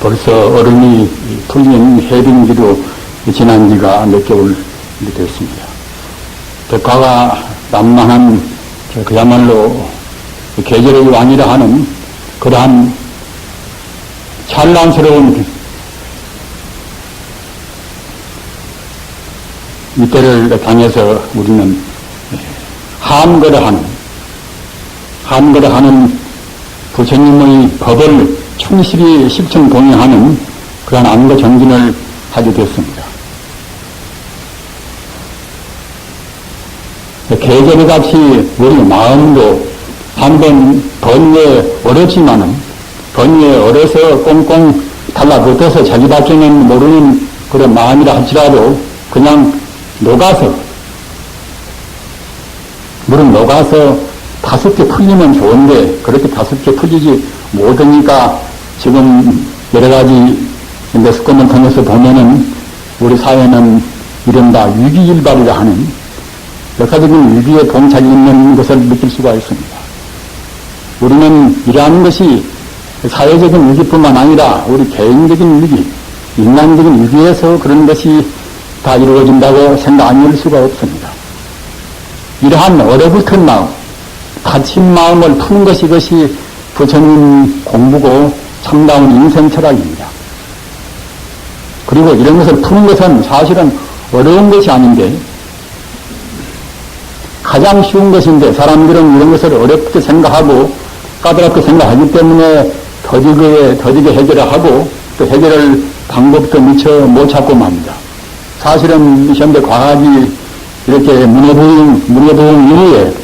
벌써 얼음이 풀린 해빙기도 지난 지가 몇 개월 됐습니다. 백화가 남만한 그야말로 계절의 왕이라 하는 그러한 찬란스러운 이때를 당해서 우리는 한거래하는 부처님의 법을 충실히 실천 동행하는 그러한 안거 정진을 하게 됐습니다. 계절의 같이 우리 마음도 한번 번뇌에 얼었지만은 번뇌에 얼어서 꽁꽁 달라붙어서 자기밖에는 모르는 그런 마음이라 할지라도 그냥 녹아서 물은 녹아서 5개 풀리면 좋은데 그렇게 5개 풀리지 못하니까 지금 여러 가지 매스컴을 통해서 보면은 우리 사회는 이른바 위기일발이라 하는 역사적인 위기에 봉착이 있는 것을 느낄 수가 있습니다. 우리는 이러한 것이 사회적인 위기뿐만 아니라 우리 개인적인 위기, 인간적인 위기에서 그런 것이 다 이루어진다고 생각 안 할 수가 없습니다. 이러한 얼어붙은 마음, 다친 마음을 푸는 것이 그것이 부처님 공부고 참다운 인생 철학입니다. 그리고 이런 것을 푸는 것은 사실은 어려운 것이 아닌데 가장 쉬운 것인데 사람들은 이런 것을 어렵게 생각하고 까다롭게 생각하기 때문에 더디게 해결을 하고 또 해결할 방법도 미처 못 찾고 맙니다. 사실은 현대 과학이 이렇게 문해부흥 이후에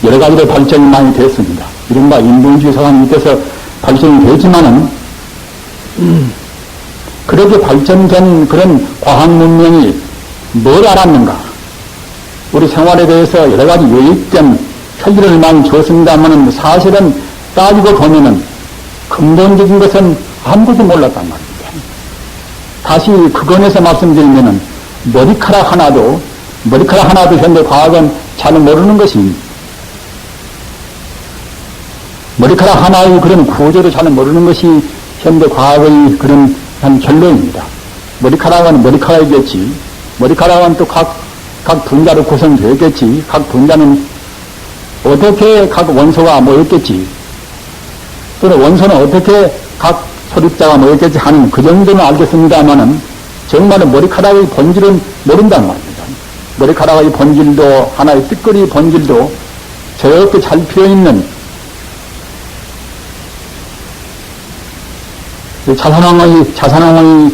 여러 가지로 발전이 많이 됐습니다. 이른바 인본주의 사상이 밑에서 발전이 되지만은 그렇게 발전된 그런 과학 문명이 뭘 알았는가? 우리 생활에 대해서 여러 가지 유익된 편리를 많이 줬습니다만은 사실은 따지고 보면은 근본적인 것은 아무것도 몰랐단 말입니다. 다시 그건에서 말씀드리면은 머리카락 하나도 현대 과학은 잘 모르는 것입니다. 머리카락 하나의 그런 구조를 잘 모르는 것이 현대 과학의 그런 한 결론입니다. 머리카락은 머리카락이겠지. 머리카락은 또 각 분자로 구성되었겠지. 각 분자는 어떻게 각 원소가 모였겠지. 또는 원소는 어떻게 각 소립자가 모였겠지 하는 그 정도는 알겠습니다만은 정말은 머리카락의 본질은 모른단 말입니다. 머리카락의 본질도 하나의 띠거리 본질도 저렇게 잘 피어있는 자산왕의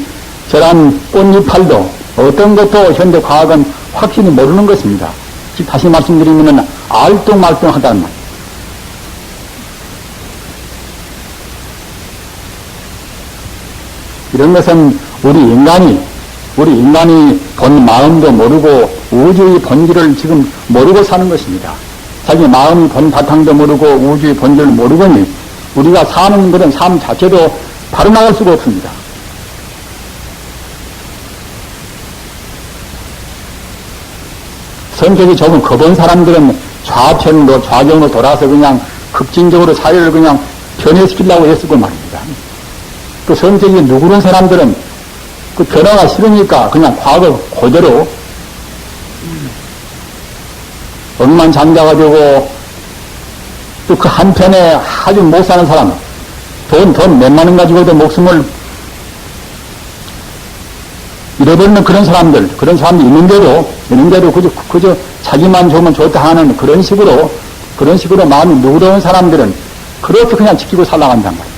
저런 꽃잎알도 어떤 것도 현대 과학은 확실히 모르는 것입니다. 즉 다시 말씀드리면 알뚱말뚱하다는 말. 이런 것은 우리 인간이 본 마음도 모르고 우주의 본질을 지금 모르고 사는 것입니다. 자기 마음이 본 바탕도 모르고 우주의 본질을 모르거니 우리가 사는 그런 삶 자체도 바로 나갈 수가 없습니다. 성격이 조금 겁은 사람들은 좌경으로 돌아서 그냥 급진적으로 사회를 그냥 변해시키려고 했었고 말입니다. 또 성격이 누그런 사람들은 그 변화가 싫으니까 그냥 과거 그대로 억만장자가 되고 또 그 한편에 아주 못 사는 사람 돈 몇만 원 가지고도 목숨을 잃어버리는 그런 사람들 있는데도 그저 자기만 좋으면 좋다 하는 그런 식으로 마음이 누그러운 사람들은 그렇게 그냥 지키고 살아간단 말이에요.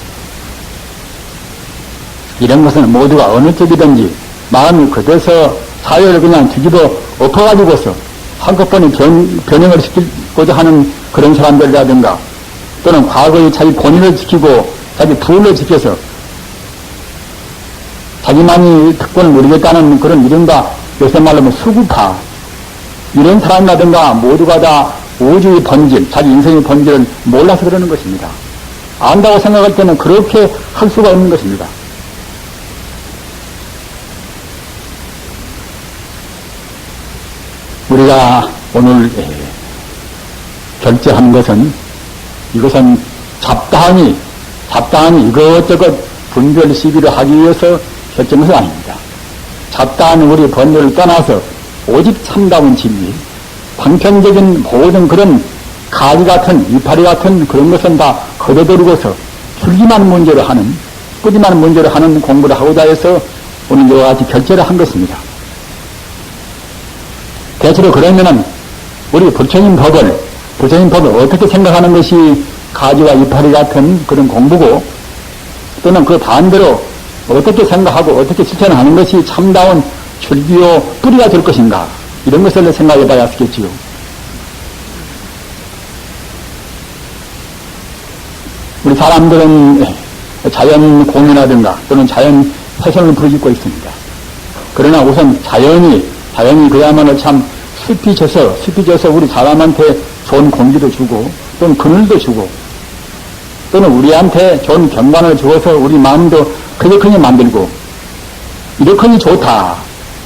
이런 것은 모두가 어느 쪽이든지 마음이 그대서 사회를 그냥 뒤집어 엎어가지고서 한꺼번에 변형을 시키고자 하는 그런 사람들이라든가 또는 과거의 자기 본인을 지키고 자기 부를 지켜서 자기만이 특권을 누리겠다는 그런 이른바 요새 말로 하면 수구파 이런 사람이라든가 모두가 다 우주의 본질, 자기 인생의 본질을 몰라서 그러는 것입니다. 안다고 생각할 때는 그렇게 할 수가 없는 것입니다. 우리가 오늘 결제한 것은 이것은 잡다하니 이것저것 분별 시비를 하기 위해서 결정한 것은 아닙니다. 잡다한 우리 번뇌를 떠나서 오직 참다운 진리, 방편적인 모든 그런 가지 같은 이파리 같은 그런 것은 다 거둬들이고서 줄기만 문제로 하는, 뿌리만 문제로 하는 공부를 하고자 해서 오늘 이와 같이 결제를 한 것입니다. 대체로 그러면은 우리 부처님 법을 어떻게 생각하는 것이 가지와 이파리 같은 그런 공부고, 또는 그 반대로 어떻게 생각하고 어떻게 실천하는 것이 참다운 줄기요 뿌리가 될 것인가, 이런 것을 생각해 봐야 하겠지요. 우리 사람들은 자연 공유라든가 또는 자연 훼손을 부르짖고 있습니다. 그러나 우선 자연이 그야말로 참 숲이 져서 우리 사람한테 좋은 공기도 주고 또는 그늘도 주고 또는 우리한테 좋은 경관을 주어서 우리 마음도 그렇게 만들고 이렇게 좋다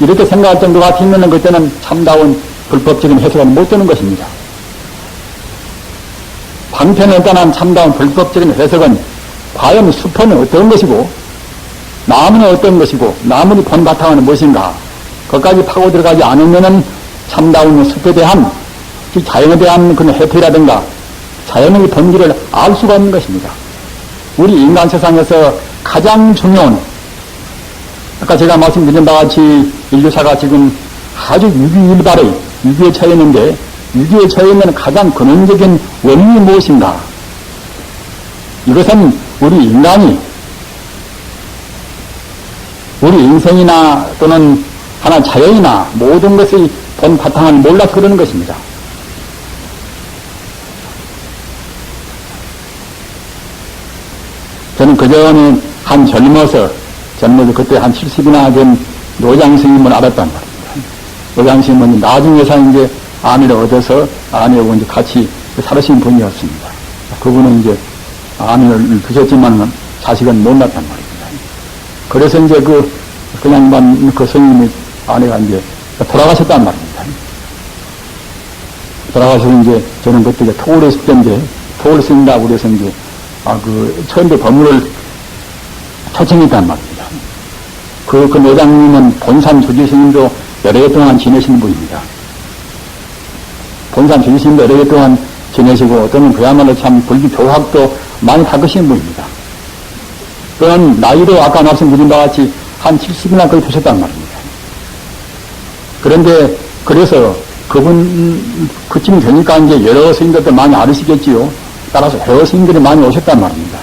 이렇게 생각할 정도 같으면 그때는 참다운 불법적인 해석은 못 되는 것입니다. 방편에 떠난 참다운 불법적인 해석은 과연 숲은 어떤 것이고 나무는 어떤 것이고 나무의 본 바탕은 무엇인가, 거기까지 파고 들어가지 않으면은 참다운 숲에 대한 자연에 대한 그런 해태라든가 자연의 본질을 알 수가 없는 것입니다. 우리 인간 세상에서 가장 중요한, 아까 제가 말씀드린 바와 같이 인류사가 지금 아주 위기일발의 위기에 처해 있는데, 위기에 처해 있는 가장 근원적인 원인이 무엇인가? 이것은 우리 인간이 우리 인생이나 또는 하나 자연이나 모든 것의 본 바탕을 몰라서 그러는 것입니다. 저는 그전에 젊어서 그때 한 70이나 된 노장 스님을 알았단 말입니다. 노장 스님은 나중에서 이제 아내를 얻어서 아내하고 이제 같이 살으신 분이었습니다. 그분은 이제 아내를 두셨지만 자식은 못 낳았단 말입니다. 그래서 이제 그 양반 그 스님의 아내가 이제 돌아가셨단 말입니다. 돌아가셔서 이제 저는 그때 토를 했을 때인데 토를 쓴다고 그래서 이제 처음에 법문을 초청했단 말입니다. 그 노장님은 본산 주지스님도 여러 해 동안 지내시는 분입니다. 본산 주지스님도 여러 해 동안 지내시고, 어떤 그야말로 참 불교 교학도 많이 닦으시는 분입니다. 또는 나이도 아까 말씀드린 바와 같이 한 70이나 거의 되셨단 말입니다. 그런데 그래서 그쯤 되니까 이제 여러 스님들도 많이 알으시겠지요. 따라서 회원 스님들이 많이 오셨단 말입니다.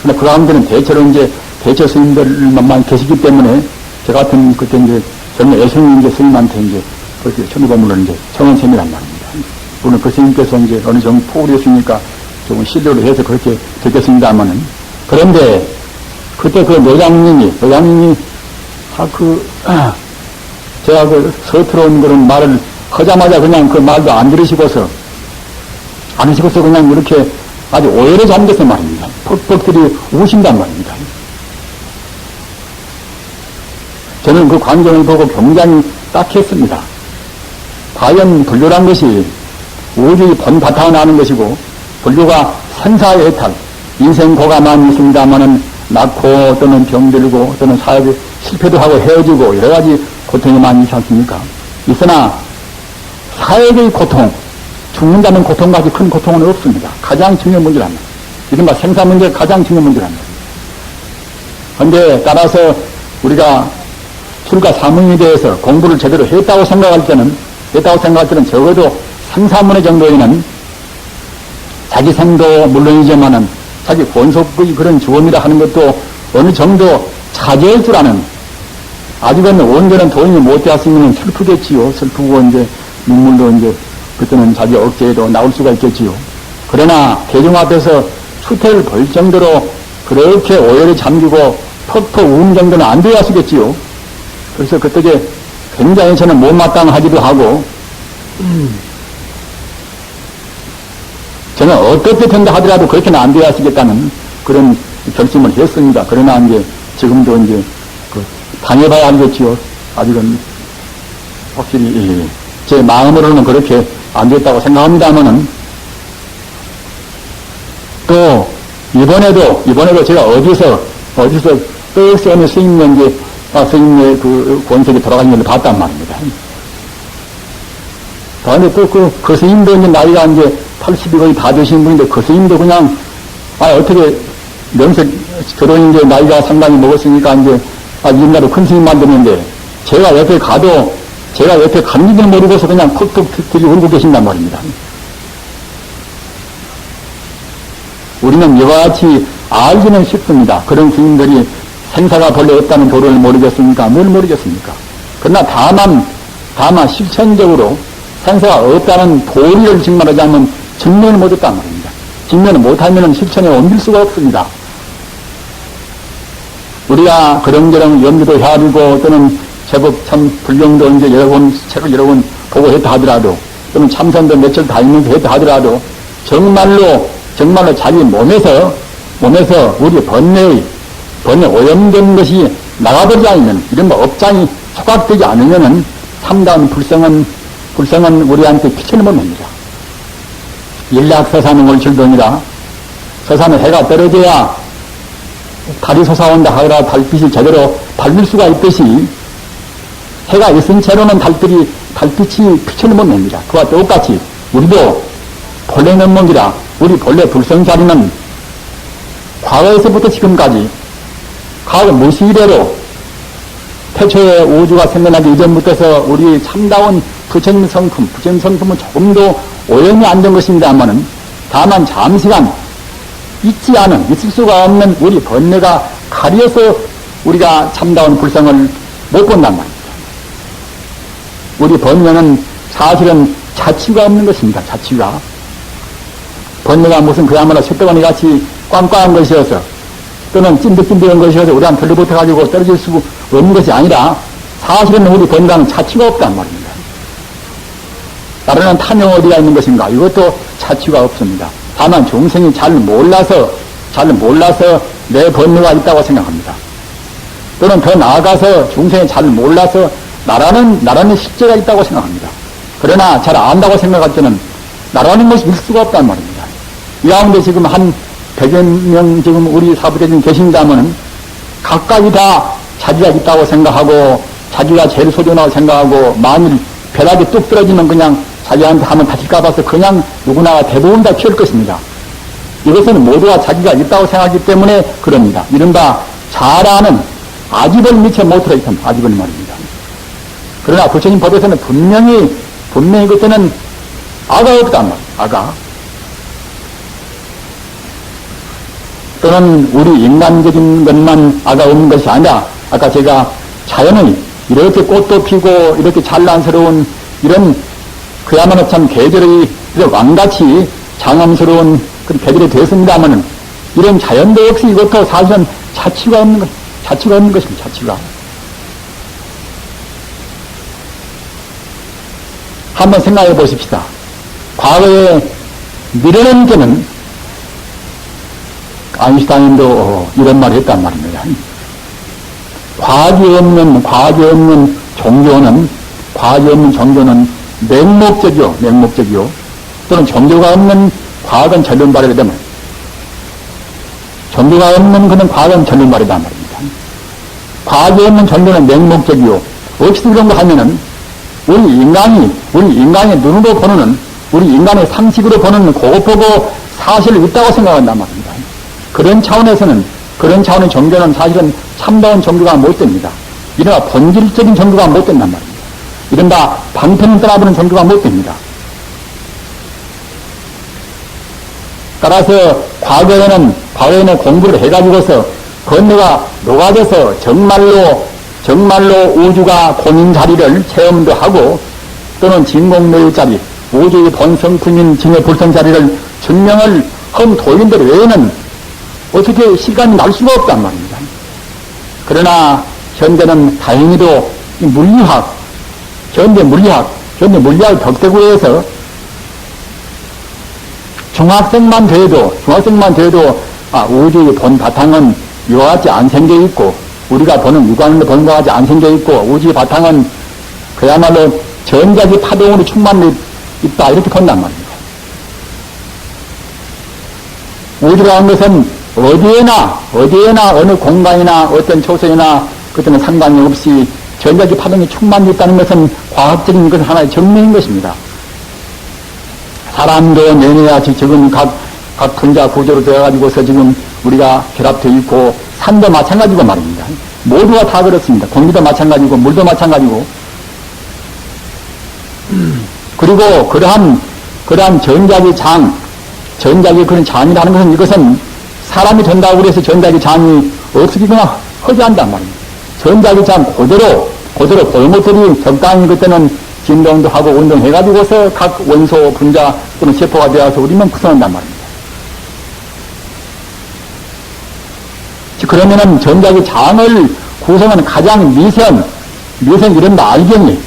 근데 그 가운데는 대체로 이제 대처 스님들만 많이 계시기 때문에 저 같은 그때 이제 젊은 애송이 이제 스님한테 이제 그렇게 천의법문을 이제 청한 셈이란 말입니다. 물론 그 스님께서 이제 어느 정도 포울이 했으니까 조금 신뢰를 해서 그렇게 듣겠습니다만은, 그런데 그때 그 노장님이 제가 서투러운 그런 말을 하자마자 그냥 그 말도 안 들으시고서 그냥 이렇게 아주 오해를 잠겨서 말입니다. 퍽퍽들이 우신단 말입니다. 저는 그 광경을 보고 굉장히 딱했습니다. 과연 불교란 것이 우주의 본 바탕을 아는 것이고, 불교가 생사의 해탈, 인생 고가만 있습니다마는 낳고 또는 병들고 또는 사업에 실패도 하고 헤어지고 여러 가지 고통이 많이 있지 않습니까? 있으나 사회의 고통, 죽는다는 고통까지 큰 고통은 없습니다. 가장 중요한 문제랍니다. 이른바 생사 문제가 가장 중요한 문제랍니다. 그런데 따라서 우리가 출가 사문에 대해서 공부를 제대로 했다고 생각할 때는 적어도 생사문의 정도에는 자기 생도 물론이지만은 자기 권속의 그런 주원이라 하는 것도 어느 정도 차지할 줄 아는, 아직은 온전한 도인이 못 되었으면 슬프겠지요. 슬프고 이제 눈물도 이제 그때는 자기 억제에도 나올 수가 있겠지요. 그러나 대중 앞에서 수태를 벌 정도로 그렇게 오해를 잠기고 퍽퍽 우는 정도는 안 되어야 하시겠지요. 그래서 그때 굉장히 저는 못마땅하기도 하고, 저는 어떻게 된다 하더라도 그렇게는 안 되어야 하시겠다는 그런 결심을 했습니다. 그러나 이제 지금도 이제 당해봐야 알겠지요. 아직은 확실히 제 마음으로는 그렇게 안 됐다고 생각합니다만은, 또 이번에도 제가 어디서 어디서 떡시 어느 스님의 스님의 그 권석이 돌아가는 걸 봤단 말입니다. 그런데 또 그 스님도 이제 나이가 이제 80이 거의 다 되신 분인데 그 스님도 그냥, 어떻게 명색 결혼 이제 나이가 상당히 먹었으니까 이제 옛날에 큰 스님 만드는데 제가 옆에 가도 제가 옆에 간지도 모르고서 그냥 툭툭 울고 계신단 말입니다. 우리는 이와 같이 알기는 쉽습니다. 그런 스님들이 생사가 본래 없다는 도를 모르겠습니까? 뭘 모르겠습니까? 그러나 다만 실천적으로 생사가 없다는 도리를 증명하자면 증명을 못했단 말입니다. 증명을 못하면 실천에 옮길 수가 없습니다. 우리가 그런저런 연구도 해야되고 또는 제법 참 불경도 이제 책을 여러 권 보고 했다 하더라도 또는 참선도 며칠 다니면서 했다 하더라도 정말로 자기 몸에서 우리 번뇌 오염된 것이 나가버리지 않으면 이런 업장이 소각되지 않으면은 참다운 불성은 우리한테 피치를 못 냅니다. 일락서사는 올칠동이라 서사는 해가 떨어져야 달이 솟아온다 하더라 달빛이 제대로 밝을 수가 있듯이 해가 있은 채로는 달빛이 피치를 못 냅니다. 그와 똑같이 우리도 본래는 뭔기라 우리 본래 불성자리는 과거에서부터 지금까지 과거 무시이래로 태초에 우주가 생겨나기 이전부터서 우리 참다운 부처님 성품은 조금도 오염이 안 된 것입니다만은 다만 잠시간 있을 수가 없는 우리 번뇌가 가려서 우리가 참다운 불성을 못 본단 말입니다. 우리 번뇌는 사실은 자취가 없는 것입니다. 자취가. 번뇌가 무슨 그야말로 쇳덩어리 같이 꽝꽝한 것이어서 또는 찐득찐득한 것이어서 우리한테 들러붙어가지고 떨어질 수 없는 것이 아니라 사실은 우리 번뇌는 자취가 없단 말입니다. 나라는 탐욕 어디가 있는 것인가? 이것도 자취가 없습니다. 다만 중생이 잘 몰라서 내 번뇌가 있다고 생각합니다. 또는 더 나아가서 중생이 잘 몰라서 나라는 실제가 있다고 생각합니다. 그러나 잘 안다고 생각할 때는 나라는 것이 있을 수가 없단 말입니다. 이 가운데 지금 한 100여 명 지금 우리 사부대중 계신다면은 각각이 다 자기가 있다고 생각하고 자기가 제일 소중하다고 생각하고 만일 벼락이 뚝 떨어지면 그냥 자기한테 하면 다칠까 봐서 그냥 누구나 대부분 다 취할 것입니다. 이것은 모두가 자기가 있다고 생각하기 때문에 그럽니다. 이른바 잘 아는 아집을 미처 못 들어있던 아집을 말입니다. 그러나 부처님 법에서는 분명히 그때는 아가 없단 말이에요. 아가. 또는 우리 인간적인 것만 아가 없는 것이 아니라 아까 제가 자연의 이렇게 꽃도 피고 이렇게 찬란스러운 이런 그야말로 참 계절의 왕같이 장엄스러운 그런 계절이 되었습니다마는 이런 자연도 역시 이것도 사실은 자취가 없는 것입니다. 자취가. 한번 생각해 보십시다. 과거에 미련한 게는 아인슈타인도 이런 말을 했단 말입니다. 과학이 없는 종교는 맹목적이요. 또는 종교가 없는 과학은 전륜발이라 되면 종교가 없는 그는 과학은 전륜발이다 말입니다. 과학이 없는 종교는 맹목적이요. 어찌 그런 거 하면은 우리 인간의 눈으로 보는 우리 인간의 상식으로 보는 그것 보고 사실을 있다고 생각한단 말입니다. 그런 차원의 종교는 사실은 참다운 종교가 못 됩니다. 이른바 본질적인 종교가 못 된단 말입니다. 이른바 방편을 떠나보는 종교가 못 됩니다. 따라서 과거에는 공부를 해가지고서 번뇌가 녹아져서 정말로 우주가 본인 자리를 체험도 하고 또는 진공노의 자리, 우주의 본성품인 진의 불성 자리를 증명을 한 도인들 외에는 어떻게 시간이 날 수가 없단 말입니다. 그러나 현대는 다행히도 현대 물리학 덕대구에서 중학생만 돼도 우주의 본 바탕은 이와 같이 안 생겨 있고 우리가 보는 육안으로 보는 것과 같이 안 생겨 있고 우주의 바탕은 그야말로 전자기 파동으로 충만해 있다 이렇게 본단 말입니다. 우주라는 것은 어디에나 어느 공간이나 어떤 초소이나 그때는 상관이 없이 전자기 파동이 충만히 있다는 것은 과학적인 것 하나의 증명인 것입니다. 사람도 내내야 지금 각 분자 구조로 되어가지고서 지금 우리가 결합되어 있고, 산도 마찬가지고 말입니다. 모두가 다 그렇습니다. 공기도 마찬가지고, 물도 마찬가지고. 그리고 그러한 전자기 그런 장이라는 것은, 이것은 사람이 된다고 그래서 전자기 장이 없어지거나 허지한단 말입니다. 전자기 장 그대로 골목들이 적당히 그때는 진동도 하고 운동해가지고서 각 원소, 분자 또는 세포가 되어서 우리는 구성한단 말입니다. 그러면은 전자기 장을 구성하는 가장 미세한 이른바 알갱이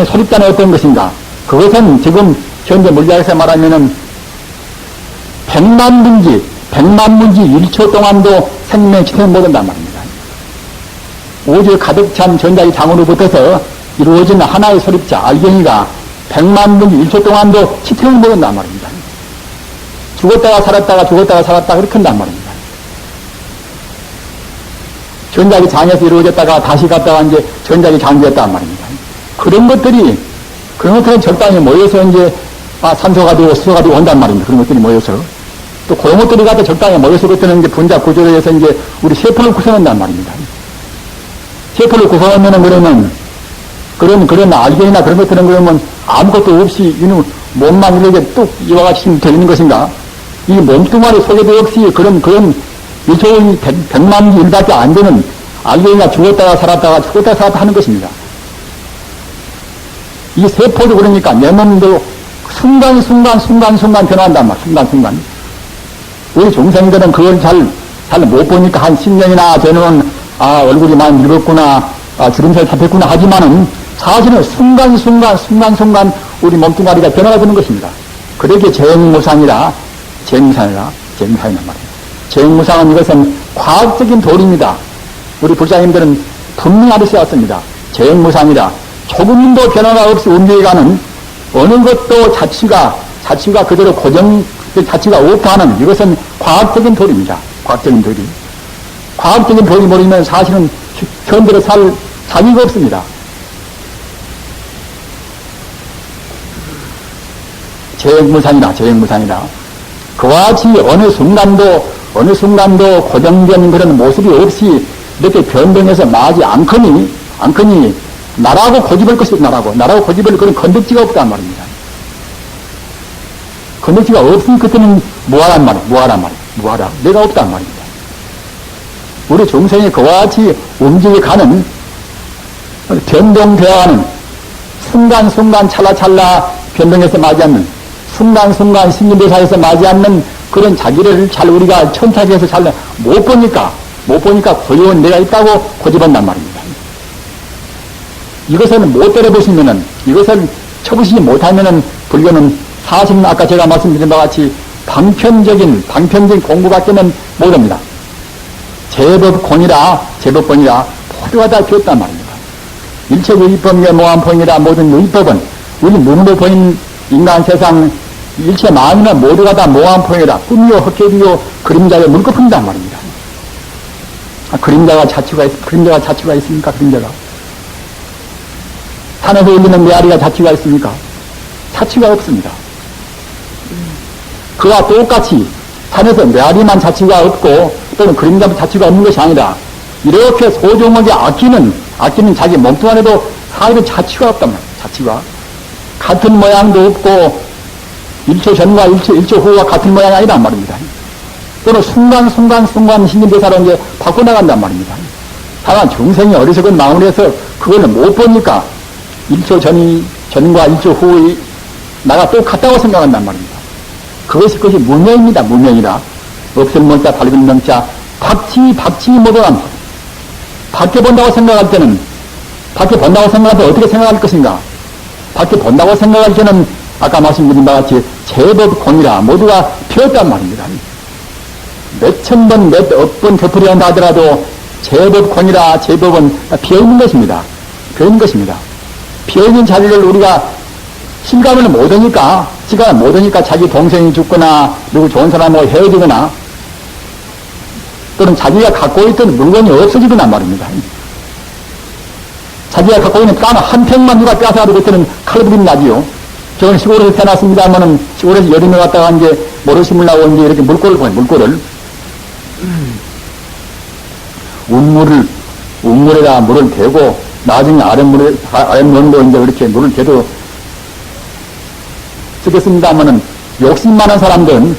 소립단은 어떤 것인가? 그것은 지금 현재 물리학에서 말하면은 100만 분지 1초 동안도 생명의 지탱을 못한단 말입니다. 우주에 가득 찬 전자기 장으로부터서 이루어진 하나의 소립자, 알갱이가 100만 분지 1초 동안도 지탱을 못한단 말입니다. 죽었다가 살았다가 그렇게 한단 말입니다. 전자기 장에서 이루어졌다가 다시 갔다가 이제 전자기 장되었단 말입니다. 그런 것들은 적당히 모여서 이제 산소가 되고 수소가 되고 온단 말입니다. 그런 것들이 모여서. 또 그런 것들이 갖다 적당히 모여서 그때는 이제 분자 구조로 해서 이제 우리 세포를 구성한단 말입니다. 세포를 구성하면은 그런 알갱이나 그런 것들은 그러면 아무것도 없이 몸만 이렇게 뚝 이와 같이 되어 있는 것인가? 이 몸뚱아리 속에도 역시 그런 1초의 100만 기 1밖에 안 되는 알갱이가 죽었다가 살았다 하는 것입니다. 이 세포도 그러니까 내 몸도 순간 변화한단 말이야. 순간. 우리 중생들은 그걸 잘 못 보니까 한 10년이나 되는 얼굴이 많이 늙었구나, 주름살 잡혔구나 하지만은 사실은 순간 우리 몸뚱아리가 변화가 되는 것입니다. 그러게 재행무상이란 말이에요. 재행무상은 이것은 과학적인 도리입니다. 우리 불자님들은 분명히 알으셔왔습니다. 재행무상이라 조금도 변화가 없이 움직여가는 어느 것도 자취가 그대로 자취가 없다 하는 이것은 과학적인 도리입니다. 과학적인 도리 모르면 사실은 현대로 살 자기가 없습니다. 재행무상이라 그와 같이 어느 순간도 고정된 그런 모습이 없이 이렇게 변동해서 마지 않거니 나라고 고집할 것이 나라고 고집할 그런 건덕지가 없단 말입니다. 건덕지가 없으니 그때는 뭐하란 말이야. 내가 없단 말입니다. 우리 중생이 그와 같이 움직여가는 변동되어가는 순간 찰나찰나 변동해서 마지 않는 순간 신진대사에서 마지 않는 그런 자기를 잘 우리가 천착해서 잘 못 보니까 고요한 내가 있다고 고집한단 말입니다. 이것을 못 때려보시면은, 이것을 쳐보시지 못하면은 불교는 사실은 아까 제가 말씀드린 바와 같이 방편적인 공부밖에는 못합니다. 제법권이라 모두가 다 비었단 말입니다. 일체 유의법의 모함포이라 모든 유의법은 우리 눈으로 보인 인간 세상 일체 만인은 모두가 다 모함포이라 꿈이요 헛개비요 그림자의 물거품이란 말입니다. 그림자가 자취가 있습니까? 그림자가 산에서 울리는 메아리가 자취가 있습니까? 자취가 없습니다. 그와 똑같이 산에서 메아리만 자취가 없고 또는 그림자만 자취가 없는 것이 아니라 이렇게 소중하게 아끼는 자기 몸뚱 안에도 사실은 자취가 없단 말이에요. 자취가 같은 모양도 없고 1초 전과 1초 후와 같은 모양이 아니란 말입니다. 또는 순간 신진대사로 이제 바꿔나간단 말입니다. 다만 중생이 어리석은 마음을 해서 그걸 못 보니까 1초 전과 1초 후의 나가 똑같다고 생각한단 말입니다. 그것이 무명입니다. 무명이라. 없을명자, 밝은명자, 박치 못한 밖에 본다고 생각할 때는 어떻게 생각할 것인가? 밖에 본다고 생각할 때는 아까 말씀드린 바와 같이 제법공이라 모두가 피었단 말입니다. 몇천 번, 몇 억 번 덮으려 한다 하더라도 제법공이라 제법은 비어있는 것입니다. 비어있는 자리를 우리가 실감을 못하니까 자기 동생이 죽거나 누구 좋은 사람하고 헤어지거나 또는 자기가 갖고 있던 물건이 없어지거나 말입니다. 자기가 갖고 있는 땅 한 평만 누가 뺏어가도 그때는 칼부림 나지요. 저는 시골에서 태어났습니다만은 시골에서 여름에 갔다가 이제 모래 심으려고 이제 이렇게 물꼬를 보내, 물꼬를. 운물에다 물을 대고 나중에 아랫물로 이제 이렇게 물을 대도 쓰겠습니다만은 욕심 많은 사람들은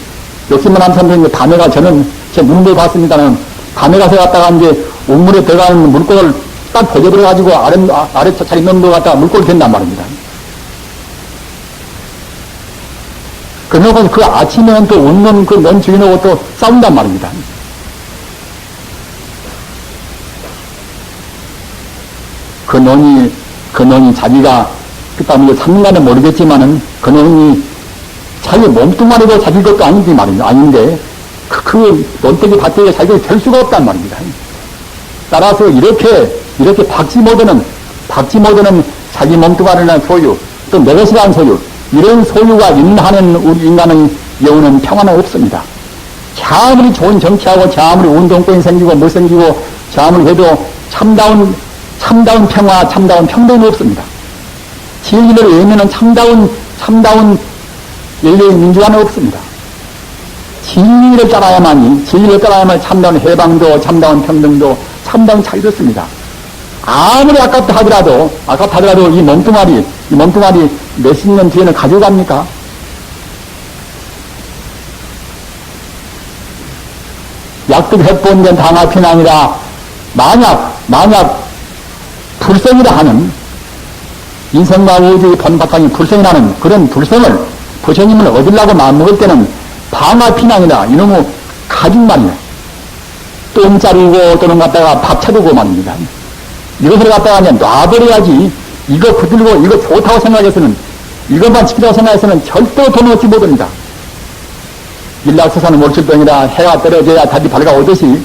이제 밤에 가 저는 제 눈을 봤습니다는 밤에 가서 갔다가 이제 운물에 들어가는 물꼬를 딱 버져버려가지고 아래 차리 넘도 갖다가 물꼬를 댄단 말입니다. 그러고 그 아침에는 또 운문 그넌 주인하고 또 싸운단 말입니다. 그 논이 자기가 그다음에 3년간은 모르겠지만은 그 논이 자기 몸뚱아리도 자기 것도 아닌데 그 논대기 밭대기가 자기가 될 수가 없단 말입니다. 따라서 이렇게 박지 못하는 자기 몸뚱아리나 소유 또 내 것이라는 소유 이런 소유가 있는 한은 우리 인간의 영혼은 평안은 없습니다. 자 아무리 좋은 정치하고 자 아무리 운동권이 생기고 뭐 생기고 자 아무리 해도 참다운 평화, 참다운 평등이 없습니다. 진리를 외면은 참다운 인류의 민주화는 없습니다. 진리를 따라야만 참다운 해방도, 참다운 평등도, 참다운 자유도 있습니다. 아무리 아깝다 하더라도 이 몸뚱아리 몇십 년 뒤에는 가져갑니까? 약득해본된 당하피난이라 만약 불성이라 하는 인생과 우주의 번박강이 불성이라는 그런 불성을 부처님을 얻으려고 마음먹을 때는 방화피난이라 이놈의 가진 말이야. 똥자르고 또는 갖다가 밥 차리고 말입니다. 이것을 갖다가 그냥 놔버려야지 이거 붙들고 이거 좋다고 생각해서는 이것만 지키라고 생각해서는 절대로 돈 얻지 못합니다. 일락서사는 몰출병이라 해가 떨어져야 달이 밝아오듯이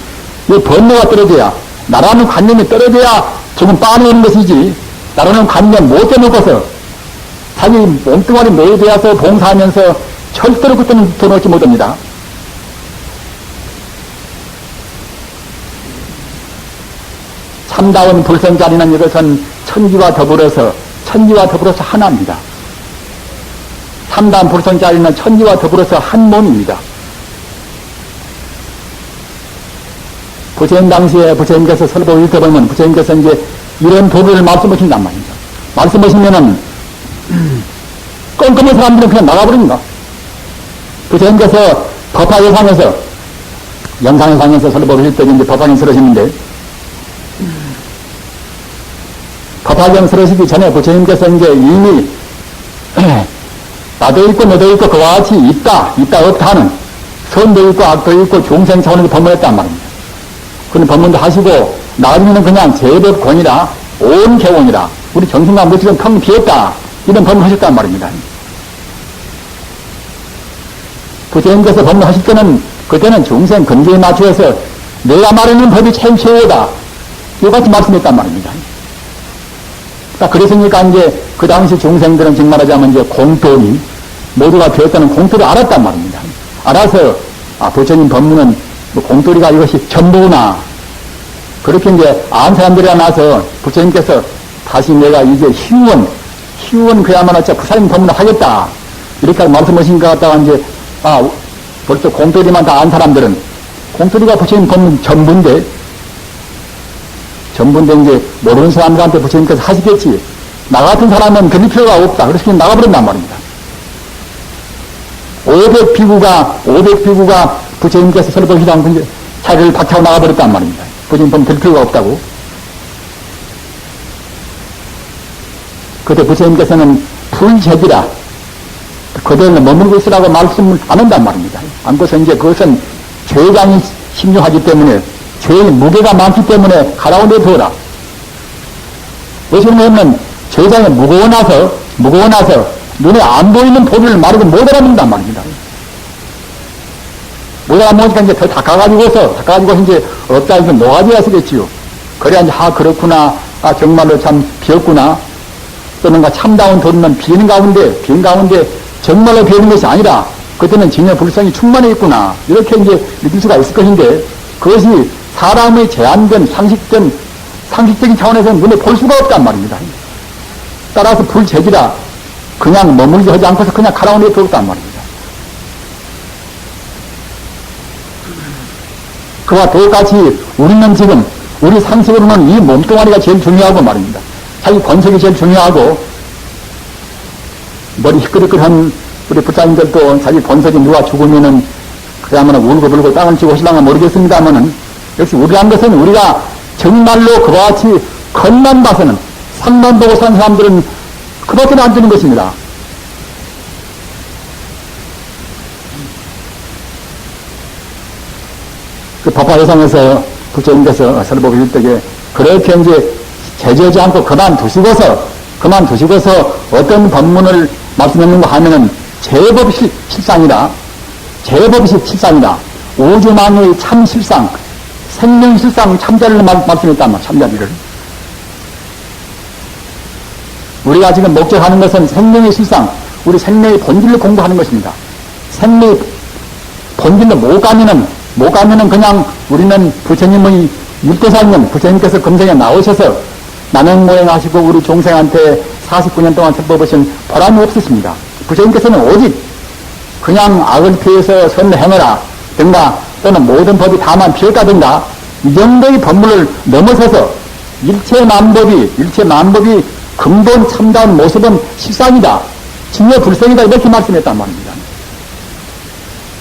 이 번뇌가 떨어져야 나라는 관념이 떨어져야 조금 빠내오는 것이지 나라는 관념 못 떼놓고서 자기 몸뚱아리 노예되어서 봉사하면서 절대로 그때는 돈 얻지 못합니다. 참다운 불성자리는 이것은 천지와 더불어서 하나입니다. 참다운 불성자리는 천지와 더불어서 한 몸입니다. 부처님 당시에 부처님께서 설법을 들어보면 부처님께서 이제 이런 도를 말씀하신단 말입니다. 말씀하시면은 껌껌한 사람들은 그냥 나가버립니다. 부처님께서 법화여상에서 영상여상에서 설법을 할 때 이제 법화경 설하시는데 법화경 설하시기 전에 부처님께서 이제 이미 나도 있고 너도 있고 그와 같이 있다 없다 하는 선도 있고 악도 있고 중생 차원에서 법문했단 말입니다. 그런 법문도 하시고 나중에는 그냥 제법권이라 온 개원이라 우리 정신과 무지는 텅 비었다 이런 법문하셨단 말입니다. 부처님께서 법문하실 때는 그때는 중생 근기에 맞추어서 내가 말하는 법이 제일 최고다 이같이 말씀했단 말입니다. 그랬으니까 이제 그 당시 중생들은 정말 하자면 이제 공돌이 모두가 되었다는 공돌을 알았단 말입니다. 알아서 부처님 법문은 공돌이가 이것이 전부구나 그렇게 이제 안 사람들이 나서 부처님께서 다시 내가 이제 희원 그야말로 진짜 부사님 법문을 하겠다 이렇게 말씀하신 것 같다가 이제 벌써 공돌이만 다 안 사람들은 공돌이가 부처님 법문 전부인데 이제 모르는 사람들한테 부처님께서 하시겠지. 나 같은 사람은 들릴 필요가 없다. 그래서 그냥 나가버린단 말입니다. 500비구가 부처님께서 설법시당 자리를 박차고 나가버렸단 말입니다. 부처님 보면 들릴 필요가 없다고. 그때 부처님께서는 불제지라 그대는 머물고 있으라고 말씀을 안 한단 말입니다. 안고서 이제 그것은 죄장이 심중하기 때문에 죄의 무게가 많기 때문에 가라운데 두어라. 왜냐하면 죄장이 무거워 나서 눈에 안 보이는 도리를 말하고 못 알아듣는단 말입니다. 못 알아보니까 이제 더 닦아가지고 이제 업자에서 노가지가 쓰겠지요. 그래야 이제 그렇구나. 정말로 참 비었구나. 또는 참다운 도리는 비는 가운데 정말로 비는 것이 아니라 그때는 진여 불성이 충만해 있구나. 이렇게 이제 느낄 수가 있을 것인데 그것이 사람의 제한된 상식적인 차원에서 눈에 볼 수가 없단 말입니다. 따라서 불체지라 그냥 머물지 하지 않고서 그냥 가라운 데 들었단 말입니다. 그와 똑같이 우리는 지금 우리 상식으로는 이 몸뚱아리가 제일 중요하고 말입니다. 자기 번석이 제일 중요하고 머리 희끄덕한 우리 부자님들도 자기 번석이 누가 죽으면은 그야말로 울고불고 땅을 치고 하실랑가 모르겠습니다만은 역시 우리란 것은 우리가 정말로 그와 같이 겉만 봐서는 산만 보고 산 사람들은 그밖에 안 되는 것입니다. 그 법화회상에서 부처님께서 설법 해줄 때에 그렇게 이제 제지하지 않고 그만두시고서 어떤 법문을 말씀했는가 하면은 제법이 실상이다. 우주만유의 참 실상, 생명 실상 참자리를 말씀했단 말이야. 참자리를. 우리가 지금 목적하는 것은 생명의 실상, 우리 생명의 본질을 공부하는 것입니다. 생명의 본질로 못 가면은 그냥 우리는 부처님의 육도사님, 부처님께서 금생에 나오셔서 남행모행하시고 우리 종생한테 49년 동안 설법하신 보람이 없으십니다. 부처님께서는 오직 그냥 악을 피해서 선을 행하라 든가 또는 모든 법이 다만 피했다든가 이 정도의 법문을 넘어서서 일체 만법이 근본 참다운 모습은 실상이다. 진여 불성이다. 이렇게 말씀했단 말입니다.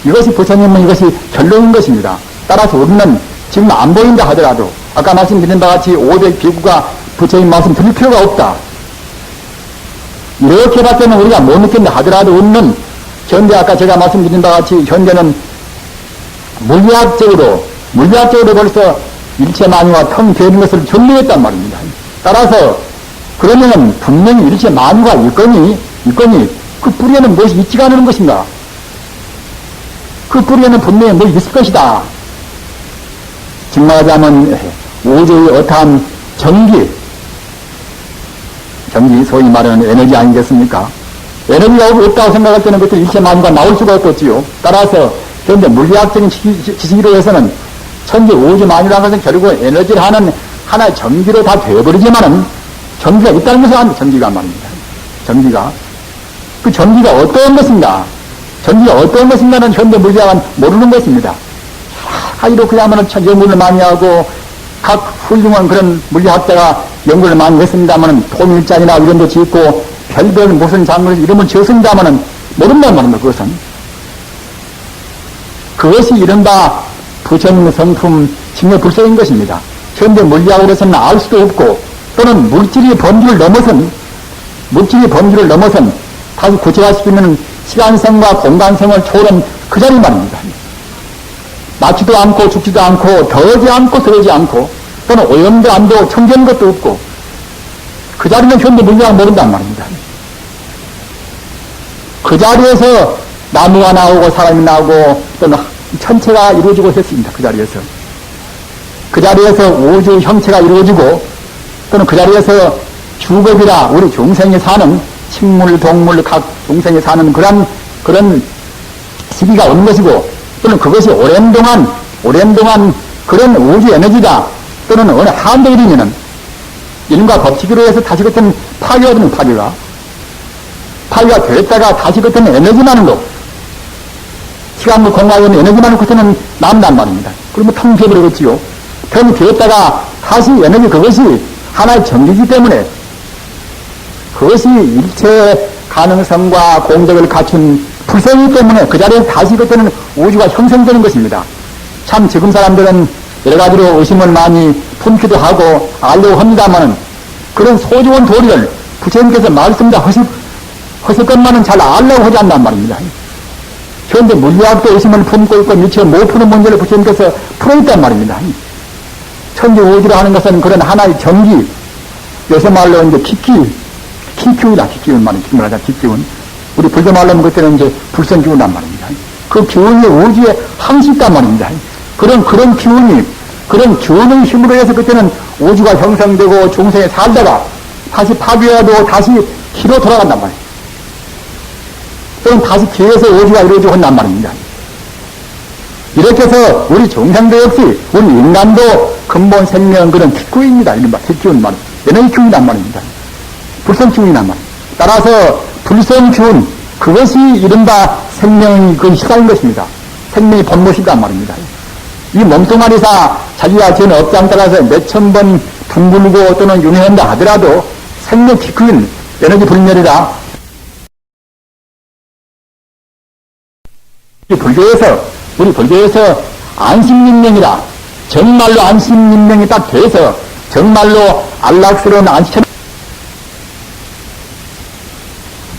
이것이 부처님은 이것이 결론인 것입니다. 따라서 우리는 지금 안 보인다 하더라도 아까 말씀드린 바와 같이 500 비구가 부처님 말씀 드릴 필요가 없다. 이렇게밖에는 우리가 못 느낀다 하더라도 우리는 현재 아까 제가 말씀드린 바와 같이 현재는 물리학적으로 벌써 일체 만유가 텅 비어있는 것을 정리했단 말입니다. 따라서 그러면 분명히 일체 만유가 있거니 그 뿌리에는 무엇이 있지가 않은 것인가? 그 뿌리에는 분명히 무엇이 있을 것이다. 정말하자면 우주의 어떠한 전기 소위 말하는 에너지 아니겠습니까? 에너지가 없다고 생각할 때는 그때 일체 만유가 나올 수가 없겠지요. 따라서 현재 물리학적인 지식으로 해서는 천지 우주 만유라는 것은 결국 에너지를 하는 하나의 전기로 다 되어버리지만은 전기가 있다는 것은 아닙니다. 전기가 말입니다. 그 전기가 어떤 것인가? 는 현대 물리학은 모르는 것입니다. 이렇게 하면 연구를 많이 하고 각 훌륭한 그런 물리학자가 연구를 많이 했습니다만은 통일장이나 이런 데 짓고 별별 무슨 장르에서 이름을 지었습니다만은 모른단 말입니다. 그것이 이른바 부처님의 성품 징여불성인 것입니다. 현대 물리학으로서는 알 수도 없고 또는 물질의 범주를 넘어선 다시 구체화할 수 있는 시간성과 공간성을 초월한 그 자리 말입니다. 맞지도 않고 죽지도 않고 더하지 않고 덜하지 않고 또는 오염도 안 되고 청정한 것도 없고 그 자리는 현대 물리학 모른단 말입니다. 그 자리에서 나무가 나오고 사람이 나오고 또는 천체가 이루어지고 했습니다. 그 자리에서 우주 형체가 이루어지고 또는 그 자리에서 주법이라 우리 중생이 사는 식물, 동물, 각 중생이 사는 그런 시기가 오는 것이고 또는 그것이 오랜 동안 그런 우주 에너지다 또는 어느 한도에 이르면은 인과 법칙으로 해서 다시 같은 파괴가 되는 파괴가 됐다가 다시 같은 에너지 나는 것 시간과 공간에 있는 에너지 나는 것은 남단 말입니다. 그러면 텅 비어버리겠지요. 텅 비었다가 다시 에너지 그것이 하나의 전기이기 때문에 그것이 일체 가능성과 공덕을 갖춘 불성이기 때문에 그 자리에 다시 그때는 우주가 형성되는 것입니다. 참 지금 사람들은 여러 가지로 의심을 많이 품기도 하고 알려고 합니다만은 그런 소중한 도리를 부처님께서 말씀다 하실 것만은 잘 알려고 하지 않단 말입니다. 현재 물리학도 의심을 품고 있고 미처 못 푸는 문제를 부처님께서 풀어있단 말입니다. 천지 우주라 하는 것은 그런 하나의 전기, 요새 말로 이제 기기운이다. 기기운. 우리 불교 말로는 그때는 이제 불성기운이란 말입니다. 그 기운이 우주에 항시 있단 말입니다. 그런 기운이, 그런 기운의 힘으로 해서 그때는 우주가 형성되고 중생에 살다가 다시 파괴해도 다시 기로 돌아간단 말이에요. 또는 다시 기에서 우주가 이루어지고 한단 말입니다. 이렇게 해서 우리 중생도 역시 우리 인간도 근본 생명 그런 기구입니다. 이른바 기구는 말이에요. 에너지 기운이란 말입니다. 불성기운이란 말이에요. 따라서 불성기운 그것이 이른바 생명이 그 시사인 것입니다. 생명이 본못이란 말입니다. 이 몸뚱아리사 자기가 지은 업장 따라서 몇천 번 둥글고 또는 윤회한다 하더라도 생명 기구인 에너지 불멸이라 우리 불교에서 안심인명이라 정말로 안심인명이 딱 돼서 정말로 안락스러운 안심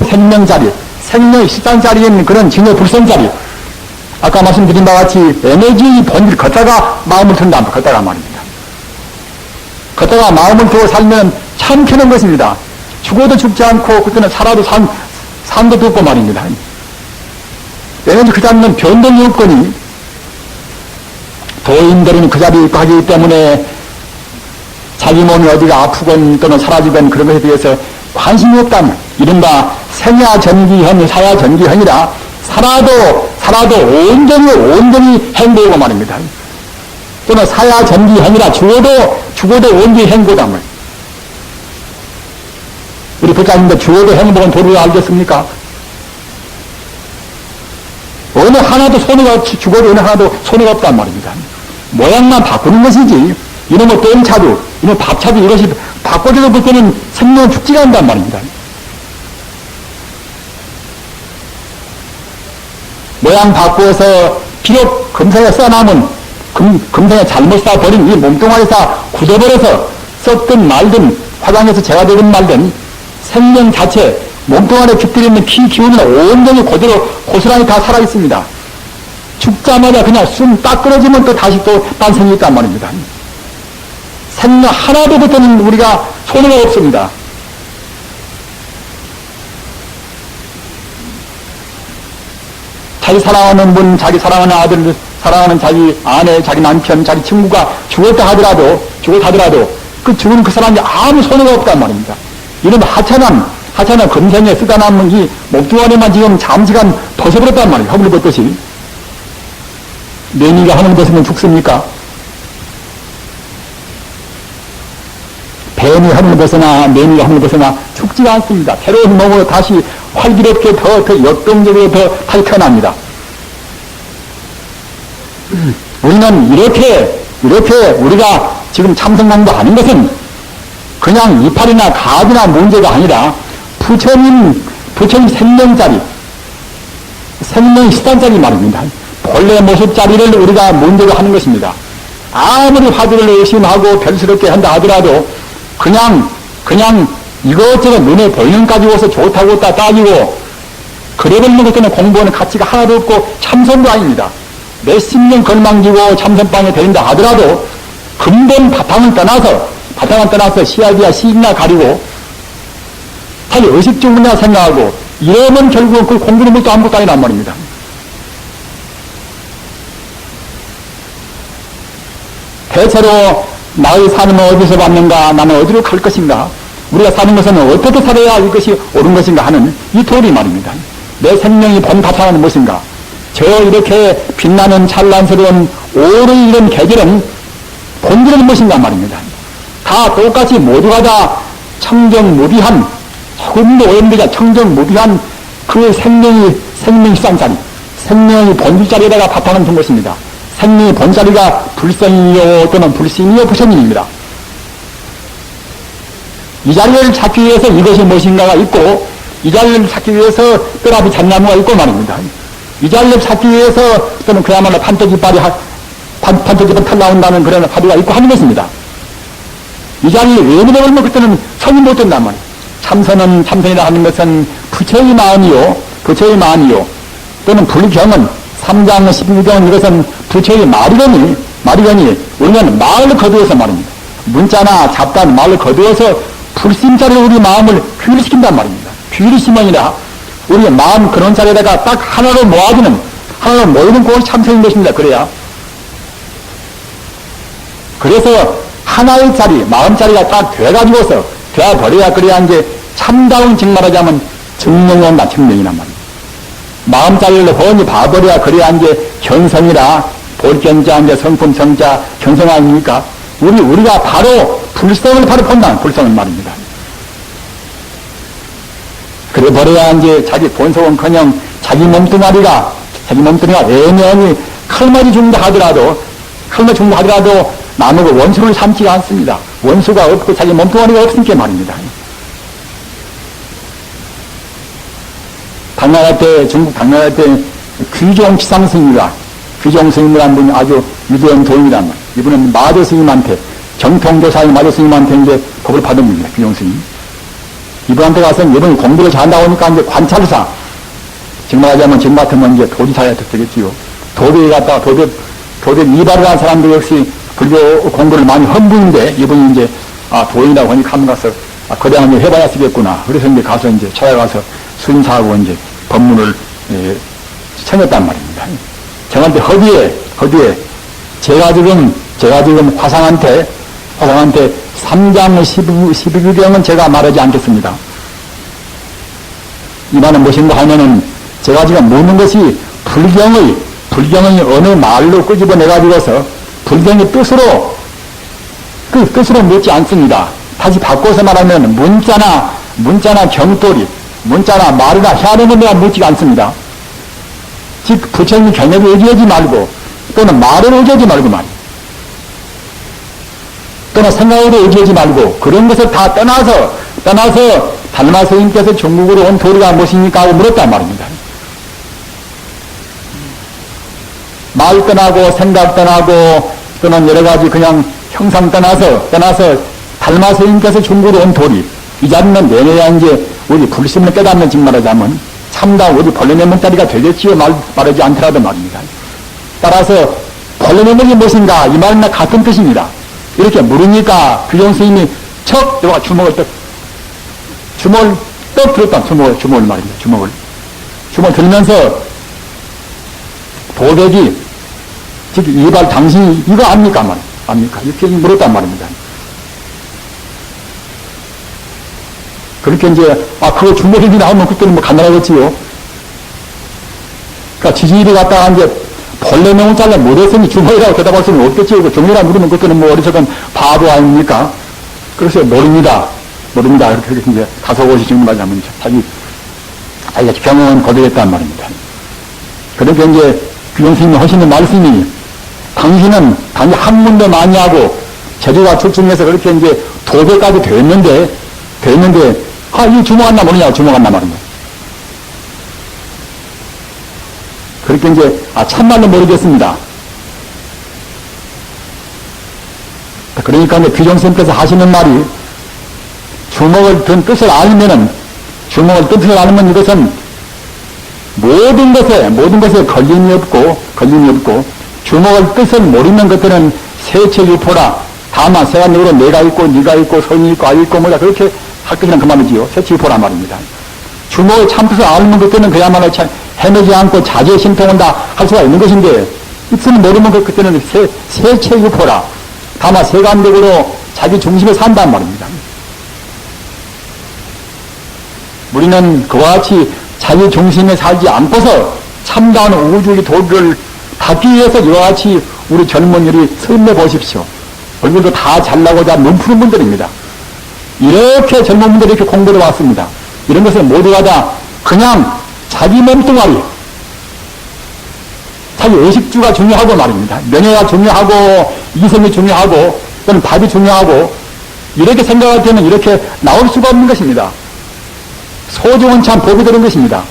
생명자리, 생명의 실상자리인 그런 진여 불성자리 아까 말씀드린 바와 같이 에너지의 본질 걷다가 마음을 든다 걷다가 말입니다. 걷다가 마음을 두고 살면 참 편한 것입니다. 죽어도 죽지 않고 그때는 살아도 산도 듣고 말입니다. 에너지 그 자리는 변동이 없거니 도인들은 그 자리에 가기 때문에 자기 몸이 어디가 아프건 또는 사라지건 그런 것에 대해서 관심이 없다면 이른바 생야전기현 사야전기현이라 살아도 온전히 행보고 말입니다. 또는 사야전기현이라 죽어도 온전히 행보담을 우리 부처님도 죽어도 행복은 도리를 알겠습니까? 어느 하나도 손해가 죽어도 어느 하나도 손해가 없단 말입니다. 모양만 바꾸는 것이지 이놈의 땡차도 이놈의 밥차도 이것이 바꿔줘도 그때는 생명은 죽지가 않단 말입니다. 모양 바꾸어서 비록 금성에 써남은 금성에 잘못 쌓아버린 이 몸뚱아리사 굳어버려서 썼든 말든 화장해서 제거되든 말든 생명 자체 몸뚱아리에 깃들어 있는 피 기운은 온전히 그대로 고스란히 다 살아있습니다. 죽자마자 그냥 숨 딱 끊어지면 또 다시 또 딴생이 있단 말입니다. 생명 하나도 그때는 우리가 손해가 없습니다. 자기 사랑하는 분, 자기 사랑하는 아들, 사랑하는 자기 아내, 자기 남편, 자기 친구가 죽었다 하더라도 그 죽은 그 사람이 아무 손해가 없단 말입니다. 이런 하찮은 금생에 쓰다 남은 이 목뚱아리만 지금 잠시간 벗어버렸단 말이에요. 허물을 벗듯이. 매니가 허물 벗으면 죽습니까? 뱀이 허물 벗으나 매니가 허물 벗으나 죽지가 않습니다. 새로운 몸으로 다시 활기롭게 더 역동적으로 더 다시 태어납니다. 우리는 이렇게 우리가 지금 참선 공부하는 것은 그냥 이파리나 가지나 문제가 아니라 부처님 생명자리, 생명 시단자리 말입니다. 본래 모습자리를 우리가 문제로 하는 것입니다. 아무리 화두를 의심하고 별스럽게 한다 하더라도 그냥 이것저것 눈에 보이는 가지고 와서 좋다고 따지고 그래버리는 것들은 공부하는 가치가 하나도 없고 참선도 아닙니다. 몇십 년 걸망지고 참선방에 데린다 하더라도 근본 바탕을 떠나서 시야기야 시이나 가리고 자기 의식주문이나 생각하고 이러면 결국은 그 공부는 것도 아무것도 아니란 말입니다. 대체로 나의 삶은 어디서 받는가, 나는 어디로 갈 것인가, 우리가 사는 것은 어떻게 살아야 이것이 옳은 것인가 하는 이 도리 말입니다. 내 생명이 본 바탕은 무엇인가, 저 이렇게 빛나는 찬란스러운 오른 이런 계절은 본질은 무엇인가 말입니다. 다 똑같이 모두가 다 청정무비한, 조금도 오염되지 청정무비한 그 생명이 쌍자리, 생명이 본질자리에다가 바탕을 둔 것입니다. 생명의 본자리가 불성이요 또는 불신이요 부처님입니다. 이 자리를 찾기 위해서 이것이 무엇인가가 있고, 이 자리를 찾기 위해서 뼈라비 잣나무가 있고 말입니다. 이 자리를 찾기 위해서 또는 그야말로 판토지빨이 탈 나온다는 그런 화두가 있고 하는 것입니다. 이 자리를 왜 믿어버리면 그때는 성이 못 된단 말이에요. 참선이라 하는 것은 부처의 마음이요 또는 불경은 3장 12경 이것은 부처의 말이거니 우리는 말을 거두어서 말입니다. 문자나 잡단 말을 거두어서 불심자리로 우리 마음을 규율시킨단 말입니다. 규율심원이라 우리 마음 그런 자리에다가 딱 하나로 모이는 그것이 참선인 것입니다. 그래서 하나의 자리, 마음자리가 딱 돼가지고서 되어버려야 그래야 이제 참다운 즉 말하자면 증명이 온다, 증명이란 말입니다. 마음자리를 훤히 봐버려야 그래야 이제 견성이라 볼견자, 이제 성품, 성자, 견성 아닙니까? 우리가 바로 불성을 바로 본다는 불성을 말입니다. 그래 버려야 이제 자기 본성은커녕 자기 몸뚱아리가 애매하니 칼날이 죽는다 하더라도 나무가 원수를 삼지 않습니다. 원수가 없고 자기 몸뚱아리가 없으니까 말입니다. 중국 당나라 때 귀종 지상스님이라 귀종 스님이라는 분이 아주 위대한 도인이란 말이에요. 이분은 마조 스님한테 정통교사의 마조 스님한테 이제 법을 받은 분입니다. 귀종 스님. 이분한테 가서 이분이 공부를 잘한다고 하니까 이제 관찰사 정말 하자면 지금 같으면 이제 도지사야 되겠지요. 도대에 갔다가 도대 이발을 한 사람들 역시 불교 공부를 많이 한 분인데 이분이 이제 도인이라고 하니까 한번 가서 거대한 일 해봐야 쓰겠구나. 그래서 이제 가서 이제 찾아가서 수임사하고 이제 법문을 청했단 말입니다. 저한테 허디에 제가 지금 화상한테 3장 12경은 제가 말하지 않겠습니다. 이 말은 무엇인가 하면은 제가 지금 묻는 것이 불경의 어느 말로 끄집어내가지고서 불경의 뜻으로 묻지 않습니다. 다시 바꿔서 말하면 문자나 경도리, 문자나 말이나 해야하는 데가 묻지 않습니다. 즉, 부처님의 견해를 의지하지 말고, 또는 말을 의지하지 말고 말이에요. 또는 생각을 의지하지 말고, 그런 것을 다 떠나서, 달마 스님께서 중국으로 온 도리가 무엇입니까? 하고 물었단 말입니다. 말 떠나고, 생각 떠나고, 또는 여러 가지 그냥 형상 떠나서, 달마 스님께서 중국으로 온 도리, 이 자리는 내내야 이제 우리 불심을 깨닫는 즉 말하자면, 참다 우리 벌레내문 자리가 되겠지요. 말하지 않더라도 말입니다. 따라서 벌레내문이 무엇인가? 이 말은 같은 뜻입니다. 이렇게 물으니까 귀종 스님이 척 내가 주먹을 떡 들었다. 주먹을 말입니다. 주먹을 들면서 도백이 즉 이발 당신이 이거 압니까? 압니까? 이렇게 물었단 말입니다. 그렇게 이제 그거 주먹이 나오면 그때는 뭐 간단하겠지요. 그러니까 지지일이 갖다가 이제 벌레 명을 잘라 못했으니 주먹이라고 대답할 수는 없겠지요. 그 주먹이라 물으면 그때는 뭐 어리석은 바보 아닙니까? 그래서 모릅니다. 이렇게 이제 다소곳이 지금 말하자면 자기가 경험은 거두겠단 말입니다. 그러니까 이제 귀종 스님이 하시는 말씀이 당신은 학문도 많이 하고 재주가 출중해서 그렇게 이제 도배까지 됐는데 이 주먹 하나 모르냐, 주먹 하나 말입니다. 그렇게 이제, 참말로 모르겠습니다. 그러니까 이제 귀종스님께서 하시는 말이, 주먹을 든 뜻을 알면 이것은 모든 것에 걸림이 없고, 주먹을 뜻을 모르는 것들은 세체유포라. 다만 세간적으로 내가 있고, 네가 있고, 선이 있고, 아이 있고, 뭐다. 그렇게 할 것이란 그 말이지요. 세치유포라 말입니다. 주먹의 참뜻을 알면 그때는 그야말로 헤매지 않고 자제에 심통한다 할 수가 있는 것인데, 있으면 모르면 그때는 세체유포라. 다만 세간적으로 자기 중심에 산단 말입니다. 우리는 그와 같이 자기 중심에 살지 않고서 참다운 우주의 도리를 닫기 위해서 이와 같이 우리 젊은이들이 설매 보십시오. 얼굴도 다 잘나고자 눈푸른 분들입니다. 이렇게 젊은 분들이 이렇게 공부를 왔습니다. 이런 것은 모두가 다 그냥 자기 몸뚱아리, 자기 의식주가 중요하고 말입니다. 명예가 중요하고, 이성이 중요하고, 또는 밥이 중요하고, 이렇게 생각할 때는 이렇게 나올 수가 없는 것입니다. 소중은 참 복이 되는 것입니다.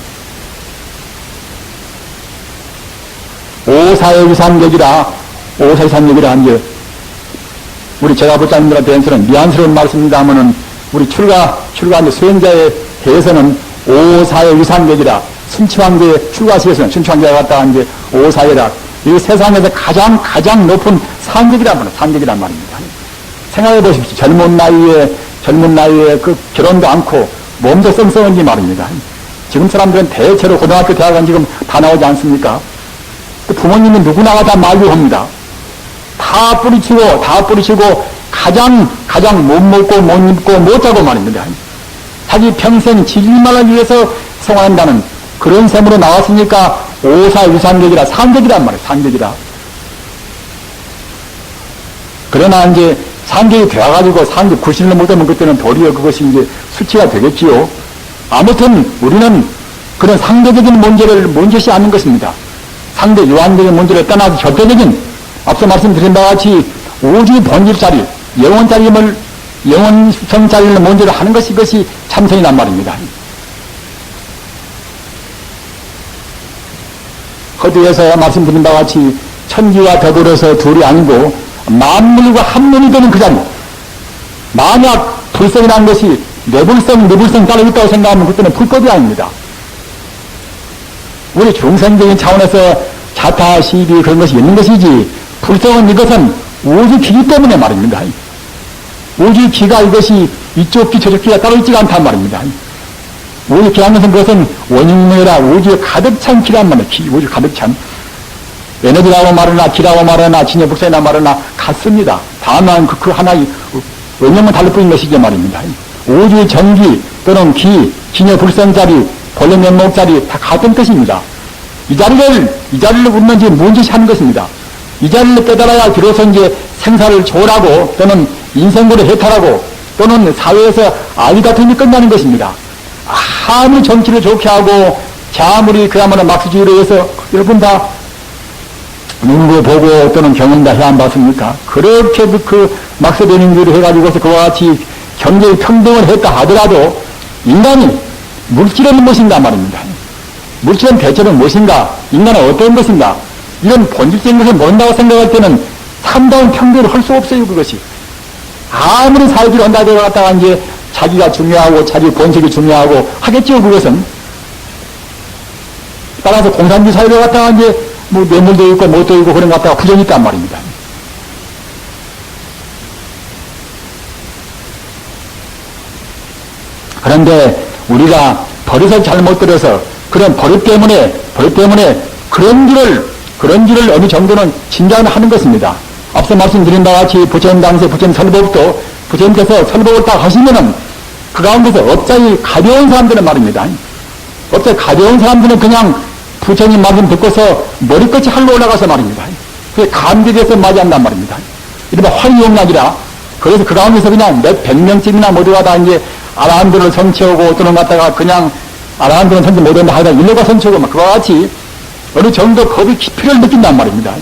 오사의 위상력이라 이제 우리 제가부장님들에 대해서는 미안스러운 말씀입니다 하면은 우리 출가 이제 수행자에 대해서는 오사의 위상력이라 순치왕제의 출가시에서는 순치왕제가 갔다가 이제 오사회라 이 세상에서 가장 높은 상격이란 말입니다. 생각해 보십시오. 젊은 나이에 그 결혼도 않고 몸도 썽썽한지 말입니다. 지금 사람들은 대체로 고등학교, 대학은 지금 다 나오지 않습니까? 부모님이 누구나가 다 만류합니다. 다 뿌리치고 가장 못 먹고 못 입고 못 자고 말입니다. 자기 평생 진리만을 위해서 생활한다는 그런 셈으로 나왔으니까 오사유산격이라 상격이란 말이에요. 상격이라. 그러나 이제 상계가 되어가지고 상계 구실을 못하면 그때는 도리어 그것이 이제 수치가 되겠지요. 아무튼 우리는 그런 상대적인 문제를 문제시 않는 것입니다. 상대 유한적인 문제를 떠나서 절대적인 앞서 말씀드린 바와 같이 우주 본질짜리 영원성짜리를 문제를 하는 것이 이것이 참선이란 말입니다. 허두에서 말씀드린 바와 같이 천지와 더불어서 둘이 아니고 만물과 한 몸이 되는 그 자리. 만약 불성이라는 것이 내불성 따로 있다고 생각하면 그때는 불법이 아닙니다. 우리 중생적인 차원에서 자타, 시비 그런 것이 있는 것이지 불성은 이것은 우주기기 때문에 말입니다. 우주기가 이것이 이쪽 기 저쪽 기가 따로 있지가 않단 말입니다. 우주기라는 것은 그것은 원흉무라 우주에 가득 찬 기란 말이에요. 우주 가득 찬. 에너지라고 말하나 기라고 말하나 진여불성이라 말하나 같습니다. 다만 그 하나의 원형은 다를 뿐인 것이죠 말입니다. 우주의 전기 또는 기, 진여불성자리, 본래 면목자리 다 같은 뜻입니다. 이 자리를 우리는 지금 문제시 하는 것입니다. 이 자리를 깨달아야 비로소 이제 생사를 조율하고 또는 인생고를 해탈하고 또는 사회에서 아이 같은 일이 끝나는 것입니다. 아무리 정치를 좋게 하고 아무리 그야말로 막수주의로 해서 여러분 다 눈으로 보고 또는 경험 다 해야 안 봤습니까? 그렇게 그 막수되는 일을 해가지고서 그와 같이 경제의 평등을 했다 하더라도 인간이 물질은 무엇인가 말입니다. 물질은 대체는 무엇인가? 인간은 어떤 것인가? 이런 본질적인 것을 모른다고 생각할 때는 참다운 평등을 할 수 없어요, 그것이. 아무리 사회주의를 한다 들어갔다가 이제 자기가 중요하고 자기 본색이 중요하고 하겠죠, 그것은. 따라서 공산주의 사회를 갖다가 이제 뭐 뇌물도 있고 뭣도 있고 그런 것 갖다가 부정이 있단 말입니다. 그런데 우리가 버릇을 잘못 들여서 그런 버릇 때문에 그런 길을 어느 정도는 진작을 하는 것입니다. 앞서 말씀드린 바와 같이 부처님 당시 부처님 설법도 부처님께서 설법을 딱 하시면은 그 가운데서 업장이 가벼운 사람들은 말입니다. 업장이 가벼운 사람들은 그냥 부처님 말씀 듣고서 머리끝이 할로 올라가서 말입니다. 그게 감격해서 맞이한단 말입니다. 이른바 활용락이라. 그래서 그 가운데서 그냥 몇 100명쯤이나 모두가 다 이제 아라한들을 선치하고 또는 갖다가 그냥 아라한들은 선치 못한다 하다 일로가 선치하고 막 그와 같이 어느 정도 법의 깊이를 느낀단 말입니다.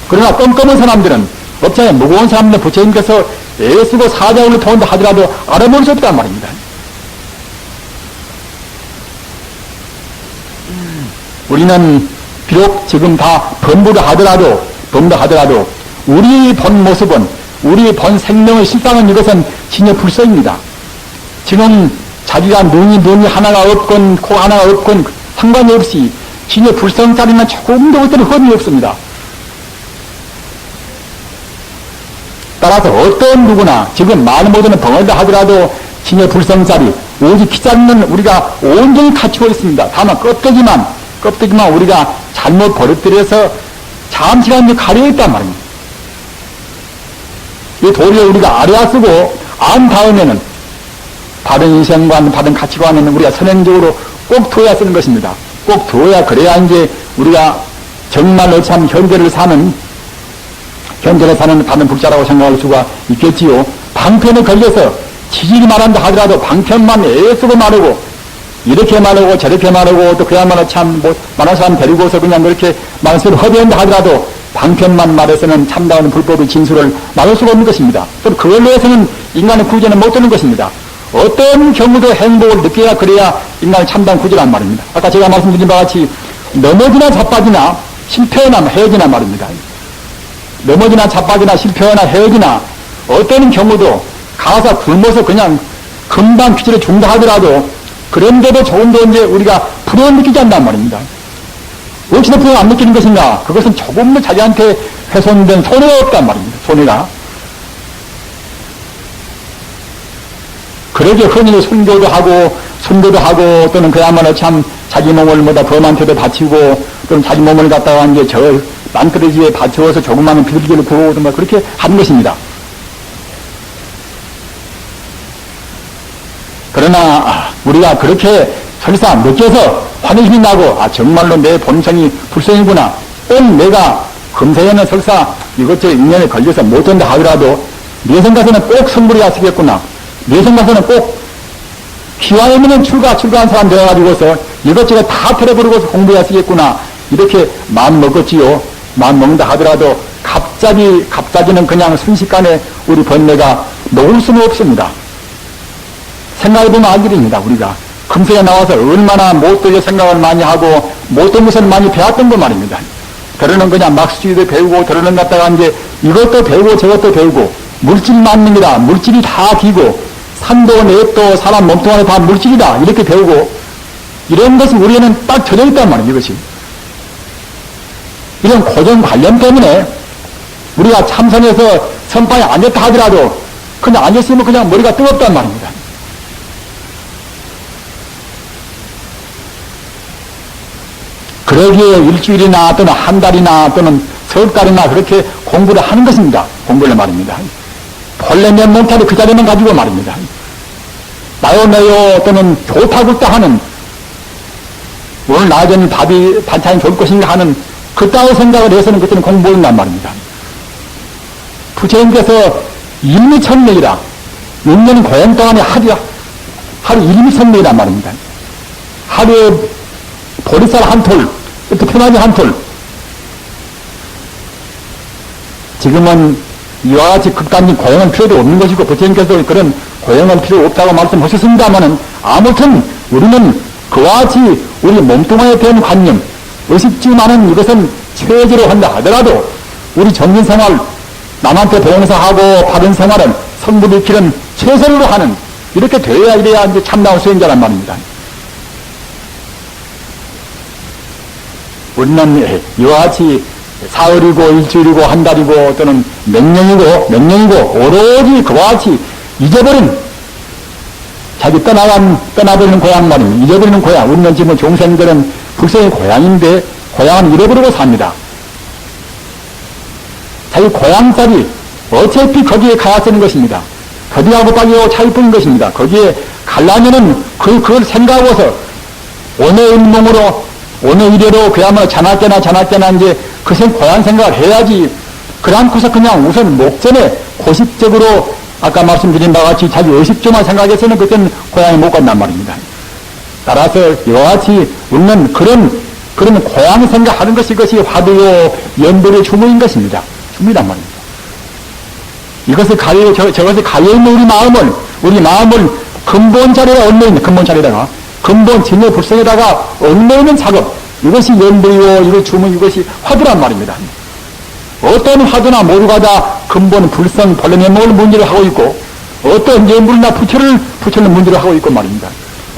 그러나 껌껌한 사람들은 업장에 무거운 사람들은 부처님께서 애쓰고 사자원을 통한다 하더라도 알아볼 수 없단 말입니다. 우리는 비록 지금 다 범부를 하더라도 우리 본 모습은 우리 본 생명의 실상은 이것은 진여불성입니다. 지금 자기가 눈이 하나가 없건 코 하나가 없건 상관이 없이 진여불성짜리는 조금도 그때는 흠이 없습니다. 따라서 어떤 누구나 지금 많은 모두는 벙어리다 하더라도 진여불성짜리 오직 기자는 우리가 온전히 갖추고 있습니다. 다만 껍데기만 우리가 잘못 버릇들여서 잠시간 가려있단 말입니다. 이 도리를 우리가 알아야 쓰고 안 다음에는 바른 인생관, 바른 가치관은 우리가 선행적으로 꼭 두어야 쓰는 것입니다. 꼭 두어야 그래야 이제 우리가 정말로 참 현재를 사는 바른 불자라고 생각할 수가 있겠지요. 방편에 걸려서 지질이 말한다 하더라도 방편만 애쓰고 말하고 이렇게 말하고 저렇게 말하고 또 그야말로 참 많은 사람 데리고서 그냥 그렇게 말씀을 허비한다 하더라도 방편만 말해서는 참다운 불법의 진술을 말할 수가 없는 것입니다. 또 그걸로 해서는 인간의 구제는 못 되는 것입니다. 어떤 경우도 행복을 느껴야 그래야 인간의 참다운 구제란 말입니다. 아까 제가 말씀드린 바와 같이 넘어지나 자빠지나 실패나 헤어지나 말입니다. 넘어지나 자빠지나 실패나 헤어지나 어떤 경우도 가서 굶어서 그냥 금방 기절에 죽는다 하더라도 그런데도 조금 더 이제 우리가 불안을 느끼지 않단 말입니다. 어찌나 불안 안 느끼는 것인가? 그것은 조금 더 자기한테 훼손된 손해가 없단 말입니다. 손해가. 그러게 흔히 순교도 하고 또는 그야말로 참 자기 몸을 범한테도 바치고 또는 자기 몸을 갖다가 이제 저 만들어지에 바쳐서 조그마한 비둘기를 구워오든가 그렇게 하는 것입니다. 그러나 우리가 그렇게 설사 느껴서 환희 힘이 나고 정말로 내 본성이 불성이구나. 꼭 내가 금세에는 설사 이것저것 인연에 걸려서 못 된다 하더라도 내성 가서는 꼭 성불이 하시겠구나. 내성 가서는 꼭 기와에는 출가한 사람 되어가지고서 이것저것 다 털어버리고서 공부하시겠구나. 이렇게 마음 먹었지요. 마음 먹는다 하더라도 갑자기는 그냥 순식간에 우리 번뇌가 놓을 수는 없습니다. 생각해보면 알 일입니다. 우리가 금세에 나와서 얼마나 못되게 생각을 많이 하고 못된 것을 많이 배웠던 거 말입니다. 들어는 그냥 막수주의도 배우고 들어는 갔다가 이제 이것도 배우고 저것도 배우고 물질만 입니다. 물질이 다 기고 산도 넷도 사람 몸통 안에 다 물질이다 이렇게 배우고 이런 것이 우리에는 딱 젖어 있단 말이에요. 이것이 이런 고정관념 때문에 우리가 참선해서 선방에 앉았다 하더라도 그냥 앉았으면 그냥 머리가 뜨겁단 말입니다. 그러기에 일주일이나 또는 한 달이나 또는 석 달이나 그렇게 공부를 하는 것입니다. 공부를 말입니다. 본래 몇 몽타리 그 자리만 가지고 말입니다. 나요 또는 좋다고 하는 오늘 낮에는 반찬이 좋을 것인가 하는 그따위 생각을 해서는 그때는 공부한단 말입니다. 부처님께서 일미천명이라 6년 고행 동안에 하루 일미천명이란 말입니다. 하루에 보리쌀 한 톨, 또 편하게 한 톨. 지금은 이와 같이 극단적인 고행은 필요도 없는 것이고 부처님께서 그런 고행은 필요 없다고 말씀하셨습니다마는 아무튼 우리는 그와 같이 우리 몸뚱아리에 대한 관념, 의식주만은 이것은 최저로 한다 하더라도 우리 정신생활, 남한테 봉사하고 바른 생활은 성불일치는 최선으로 하는 이렇게 이래야 이제 참나온 수행자란 말입니다. 우리는 이와 같이 사흘이고 일주일이고 한 달이고 또는 몇 년이고 오로지 그와 같이 잊어버린 자기 떠나버리는 고향 말입니다. 잊어버리는 고향. 우리는 지금 종생들은 불성의 고향인데 고향은 잃어버리고 삽니다. 자기 고향살이 어차피 거기에 가야 쓰는 것입니다. 거기하고 빠지고 차이뿐인 것입니다. 거기에 가려면은 그걸 생각하고서 오늘 운몽으로 오늘 이래로 그야말로 자나깨나 이제 그 고향 생각을 해야지. 그러고서 그냥 우선 목전에 고식적으로 아까 말씀드린 바와 같이 자기 의식주만 생각해서는 그때는 고향에 못 간단 말입니다. 따라서 이와 같이 우리는 그런 고향 생각하는 것이 이것이 화두요 연불의 주무인 것입니다. 주무이란 말입니다. 이것을 저것이 가려있는 우리 마음을 근본 자리에다 얽매이는 근본 자리에다가 근본 진여 불성에다가 얽매이는 작업, 이것이 연불이요 이거 주무 이것이 화두란 말입니다. 어떤 화두나 모두가 다 근본 불성 본래 면목을 문제를 하고 있고 어떤 연불이나 부처를 문제를 하고 있고 말입니다.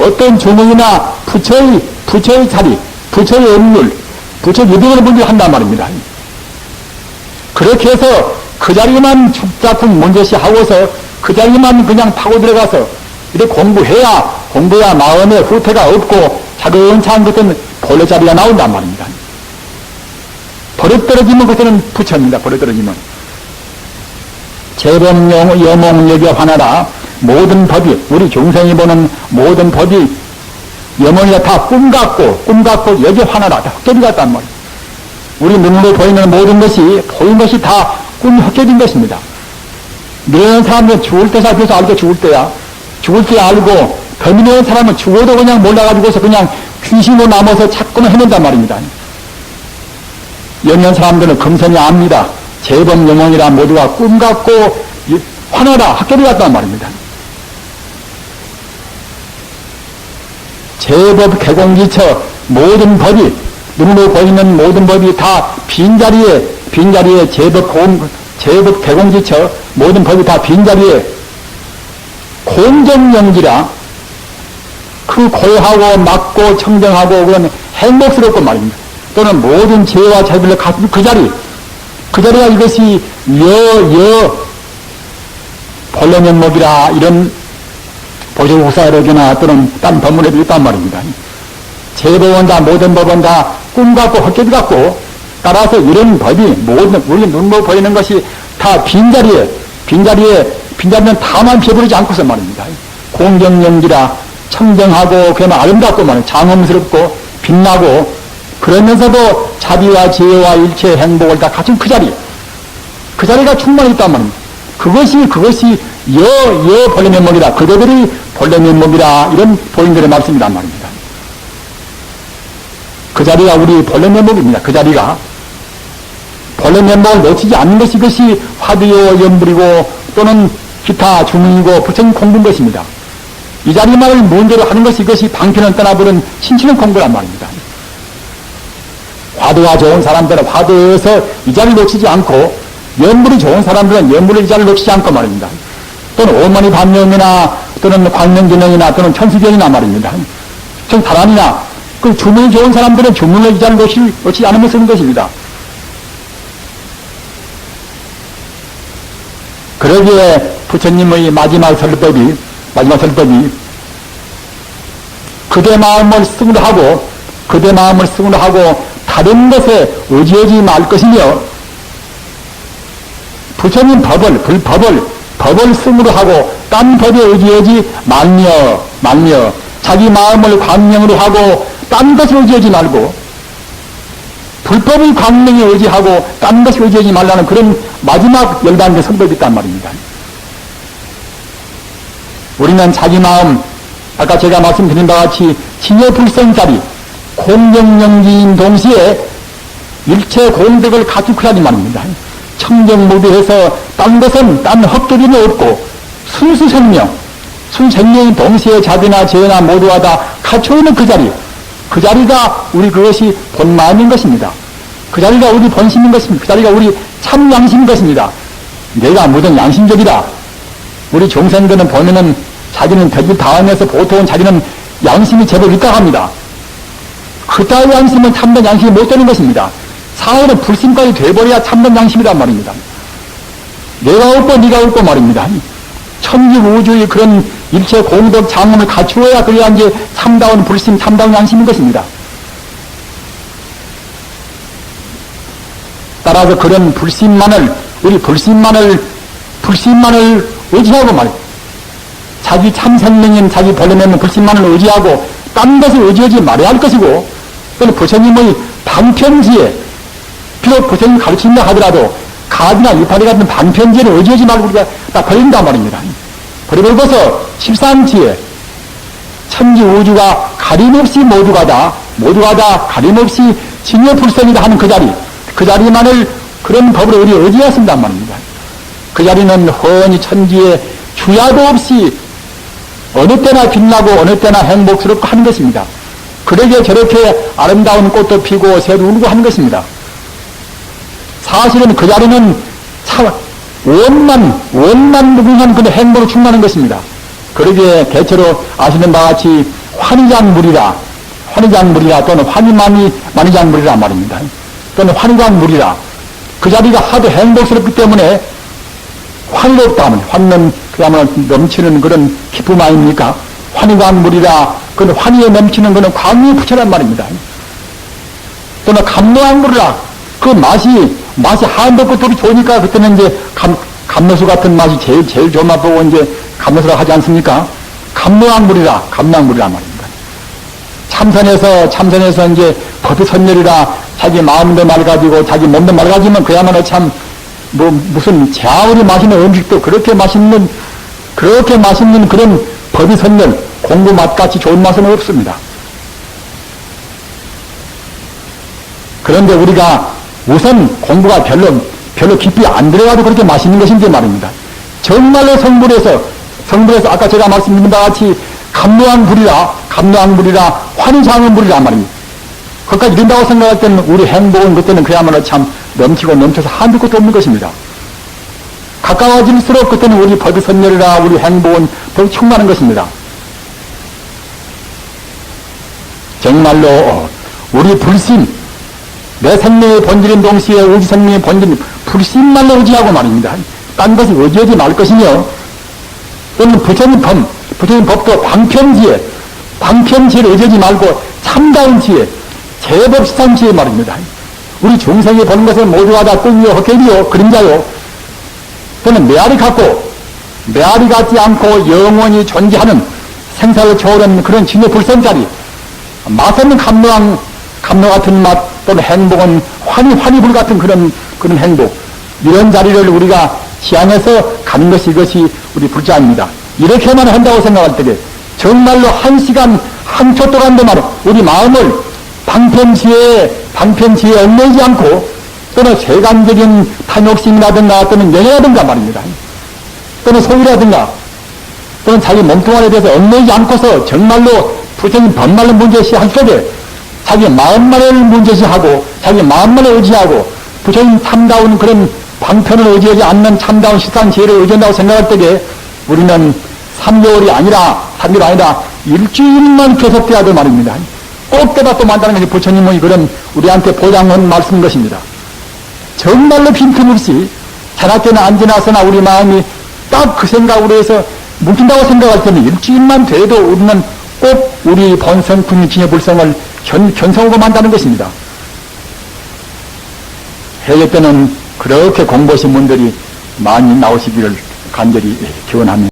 어떤 주문이나 부처의 자리, 부처의 업물, 부처의 유등을 문제를 한단 말입니다. 그렇게 해서 그 자리만 축작품 문제시 하고서 그 자리만 그냥 파고 들어가서 이렇게 공부해야 마음에 후퇴가 없고 차근차근 그때는 본래 자리가 나온단 말입니다. 버릇떨어지면 그때는 부처입니다. 버릇떨어지면. 재범 여몽 여기 화나라. 모든 법이 우리 중생이 보는 모든 법이 여몽이가 다 꿈같고 여기 화나라. 다 헛개비 같단 말이에요. 우리 눈으로 보이는 모든 것이 다 꿈이 헛개비인 것입니다. 이런 사람은 죽을 때 살펴서 알고 죽을 때 알고 범이 되는 사람은 죽어도 그냥 몰라가지고서 그냥 귀신으로 남아서 자꾸만 헤맨단 말입니다. 영현 사람들은 금선이 압니다. 재범 영혼이라 모두가 꿈 같고 화나라 헛개비 같단 말입니다. 제법 개공기처 모든 법이 눈으로 보이는 모든 법이 다 빈자리에 제법 개공기처 모든 법이 다 빈자리에 공정영지라 그 고하고 맞고 청정하고 그런 행복스럽고 말입니다. 또는 모든 죄와 자비를 가진 그 자리가 이것이 본래 면목이라 이런 보조국사력이나 또는 딴 법문에도 있단 말입니다. 제법은 다 모든 법은 다 꿈 같고 헛개비 같고 따라서 이런 법이 모든 우리 눈으로 보이는 것이 다 빈자리는 다만 비어버리지 않고서 말입니다. 공정영지라 청정하고 그야말로 아름답고 말이에요. 장엄스럽고 빛나고 그러면서도 자비와 지혜와 일체의 행복을 다 갖춘 그 자리, 그 자리가 충만히 있단 말입니다. 그것이 본래 면목이다. 그대들이 본래 면목이다. 이런 보인들의 말씀이란 말입니다. 그 자리가 우리 본래 면목입니다. 그 자리가 본래 면목을 놓치지 않는 것이 이것이 화두요 연불이고 또는 기타 주문이고 부처님 공부인 것입니다. 이 자리만을 문제로 하는 것이 이것이 방편을 떠나버린 신치는 공부란 말입니다. 화두가 좋은 사람들은 화두에서 이 자리를 놓치지 않고 연불이 좋은 사람들은 연불의 이 자리를 놓치지 않고 말입니다. 또는 오만이 반명이나 또는 광명견명이나 또는 천수견이나 말입니다. 좀 다란이나 그 주문이 좋은 사람들은 주문의 이 자리를 놓치지 않으면 쓰는 것입니다. 그러기에 부처님의 마지막 설법이 그대 마음을 승으로 하고 다른 것에 의지하지 말 것이며 부처님 법을 승으로 하고 딴 법에 의지하지 말며 자기 마음을 광명으로 하고 딴 것을 의지하지 말고 불법의 광명에 의지하고 딴 것을 의지하지 말라는 그런 마지막 열반의 선법이 있단 말입니다. 우리는 자기 마음, 아까 제가 말씀드린 바와 같이 진여불성자리, 공정영지인 동시에 일체 공덕을 갖추라는 말입니다. 청정무비해서 딴 것은 딴 헛개비는 없고 순생명인 동시에 자비나 재나 모두가 다 갖춰있는 그 자리, 그 자리가 우리 그것이 본마음인 것입니다. 그 자리가 우리 본심인 것입니다. 그 자리가 우리 참 양심인 것입니다. 내가 무슨 양심적이다. 우리 종생들은 보면은 자기는 대질 다원에서 보통은 자기는 양심이 제법 있다고 합니다. 그따위 양심은 참된 양심이 못 되는 것입니다. 사회는 불심까지 돼버려야 참된 양심이란 말입니다. 내가 없고 네가 없고 말입니다. 천지 우주의 그런 일체 공덕 장엄을 갖추어야 그래야 이제 참다운 불심, 참다운 양심인 것입니다. 따라서 그런 불심만을 의지하고 말입니다. 자기 참생명인 자기 본래면 불심만을 의지하고 딴 것을 의지하지 말아야 할 것이고 또는 부처님의 방편지에 비록 부처님 가르친다 하더라도 가지나 이파리 같은 방편지에는 의지하지 말고 우리가 다 버린단 말입니다. 버려버려서 13지에 천지 우주가 가림없이 모두가 다 가림없이 진여불성이다 하는 그 자리만을 그런 법으로 우리 의지했습니단 말입니다. 그 자리는 훤히 천지에 주야도 없이 어느 때나 빛나고 어느 때나 행복스럽고 하는 것입니다. 그러기에 저렇게 아름다운 꽃도 피고 새도 울고 하는 것입니다. 사실은 그 자리는 참 원만 무궁한 그런 행복으로 충만한 것입니다. 그러기에 대체로 아시는 바와 같이 환희장물이라 또는 환희만희장물이라 말입니다. 또는 환희장물이라 그 자리가 하도 행복스럽기 때문에 환희롭다 하면 환는 그야말로 넘치는 그런 기쁨 아닙니까? 환희광물이라 그런 환희에 넘치는 그런 광이 부처란 말입니다. 또는 감로광물이라 그 맛이 한도 끝으로 좋으니까 그때는 이제 감로수 같은 맛이 제일 좋은 맛 보고 이제 감로수라고 하지 않습니까? 감로광물이라 말입니다. 참선에서 이제 법이 선열이라 자기 마음도 맑아지고 자기 몸도 맑아지면 그야말로 참 무슨 자우리 맛있는 음식도 그렇게 맛있는 그런 법이 선열 공부 맛같이 좋은 맛은 없습니다. 그런데 우리가 우선 공부가 별로 깊이 안 들어가도 그렇게 맛있는 것인지 말입니다. 정말로 성불에서 아까 제가 말씀드린 바와 같이 감로왕불이라 환희장엄불이라 말입니다. 그것까지 이른다고 생각할 때는 우리 행복은 그때는 그야말로 참 넘쳐서 한두 것도 없는 것입니다. 가까워질수록 그때는 우리 법이 선열이라 우리 행복은 더 충만한 것입니다. 정말로 우리 불심, 내 생명의 본질인 동시에 우리 생명의 본질인 불심만 의지하고 말입니다. 딴 것을 의지하지 말 것이며 또는 부처님 법도 방편지에 의지하지 말고 참다운 지혜, 제법시상 지혜 말입니다. 우리 중생이 보는 것은 모두가 다 꿈이요, 헛개비요, 그림자요. 또는 메아리 같지 않고 영원히 존재하는 생사를 초월하는 그런 진여 불성자리, 맛없는 감로 같은 맛 또는 행복은 환희 불같은 그런 행복, 이런 자리를 우리가 지향해서 가는 것이 이것이 우리 불자입니다. 이렇게만 한다고 생각할 때에 정말로 1시간 1초 동안도 말해 우리 마음을 방편지에 얽매이지 않고 또는 세간적인 탐욕심이라든가 또는 연애라든가 말입니다. 또는 소유라든가 또는 자기 몸뚱아리에 대해서 얽매이지 않고서 정말로 부처님 법말로 문제시할 때에 자기 마음만을 문제시하고 자기 마음만을 의지하고 부처님 참다운 그런 방편을 의지하지 않는 참다운 실상 지혜를 의지한다고 생각할 때에 우리는 3개월이 아니라 일주일만 계속돼야 될 말입니다. 꼭 깨닫고 만다는 것이 부처님의 그런 우리한테 보장한 말씀인 것입니다. 정말로 빈틈없이 자나깨나 안지나서나 우리 마음이 딱 그 생각으로 해서 뭉친다고 생각할 때는 일주일만 돼도 우리는 꼭 우리 본성 군유진의 불성을 견성하고 만다는 것입니다. 해외 때는 그렇게 공부하신 분들이 많이 나오시기를 간절히 기원합니다.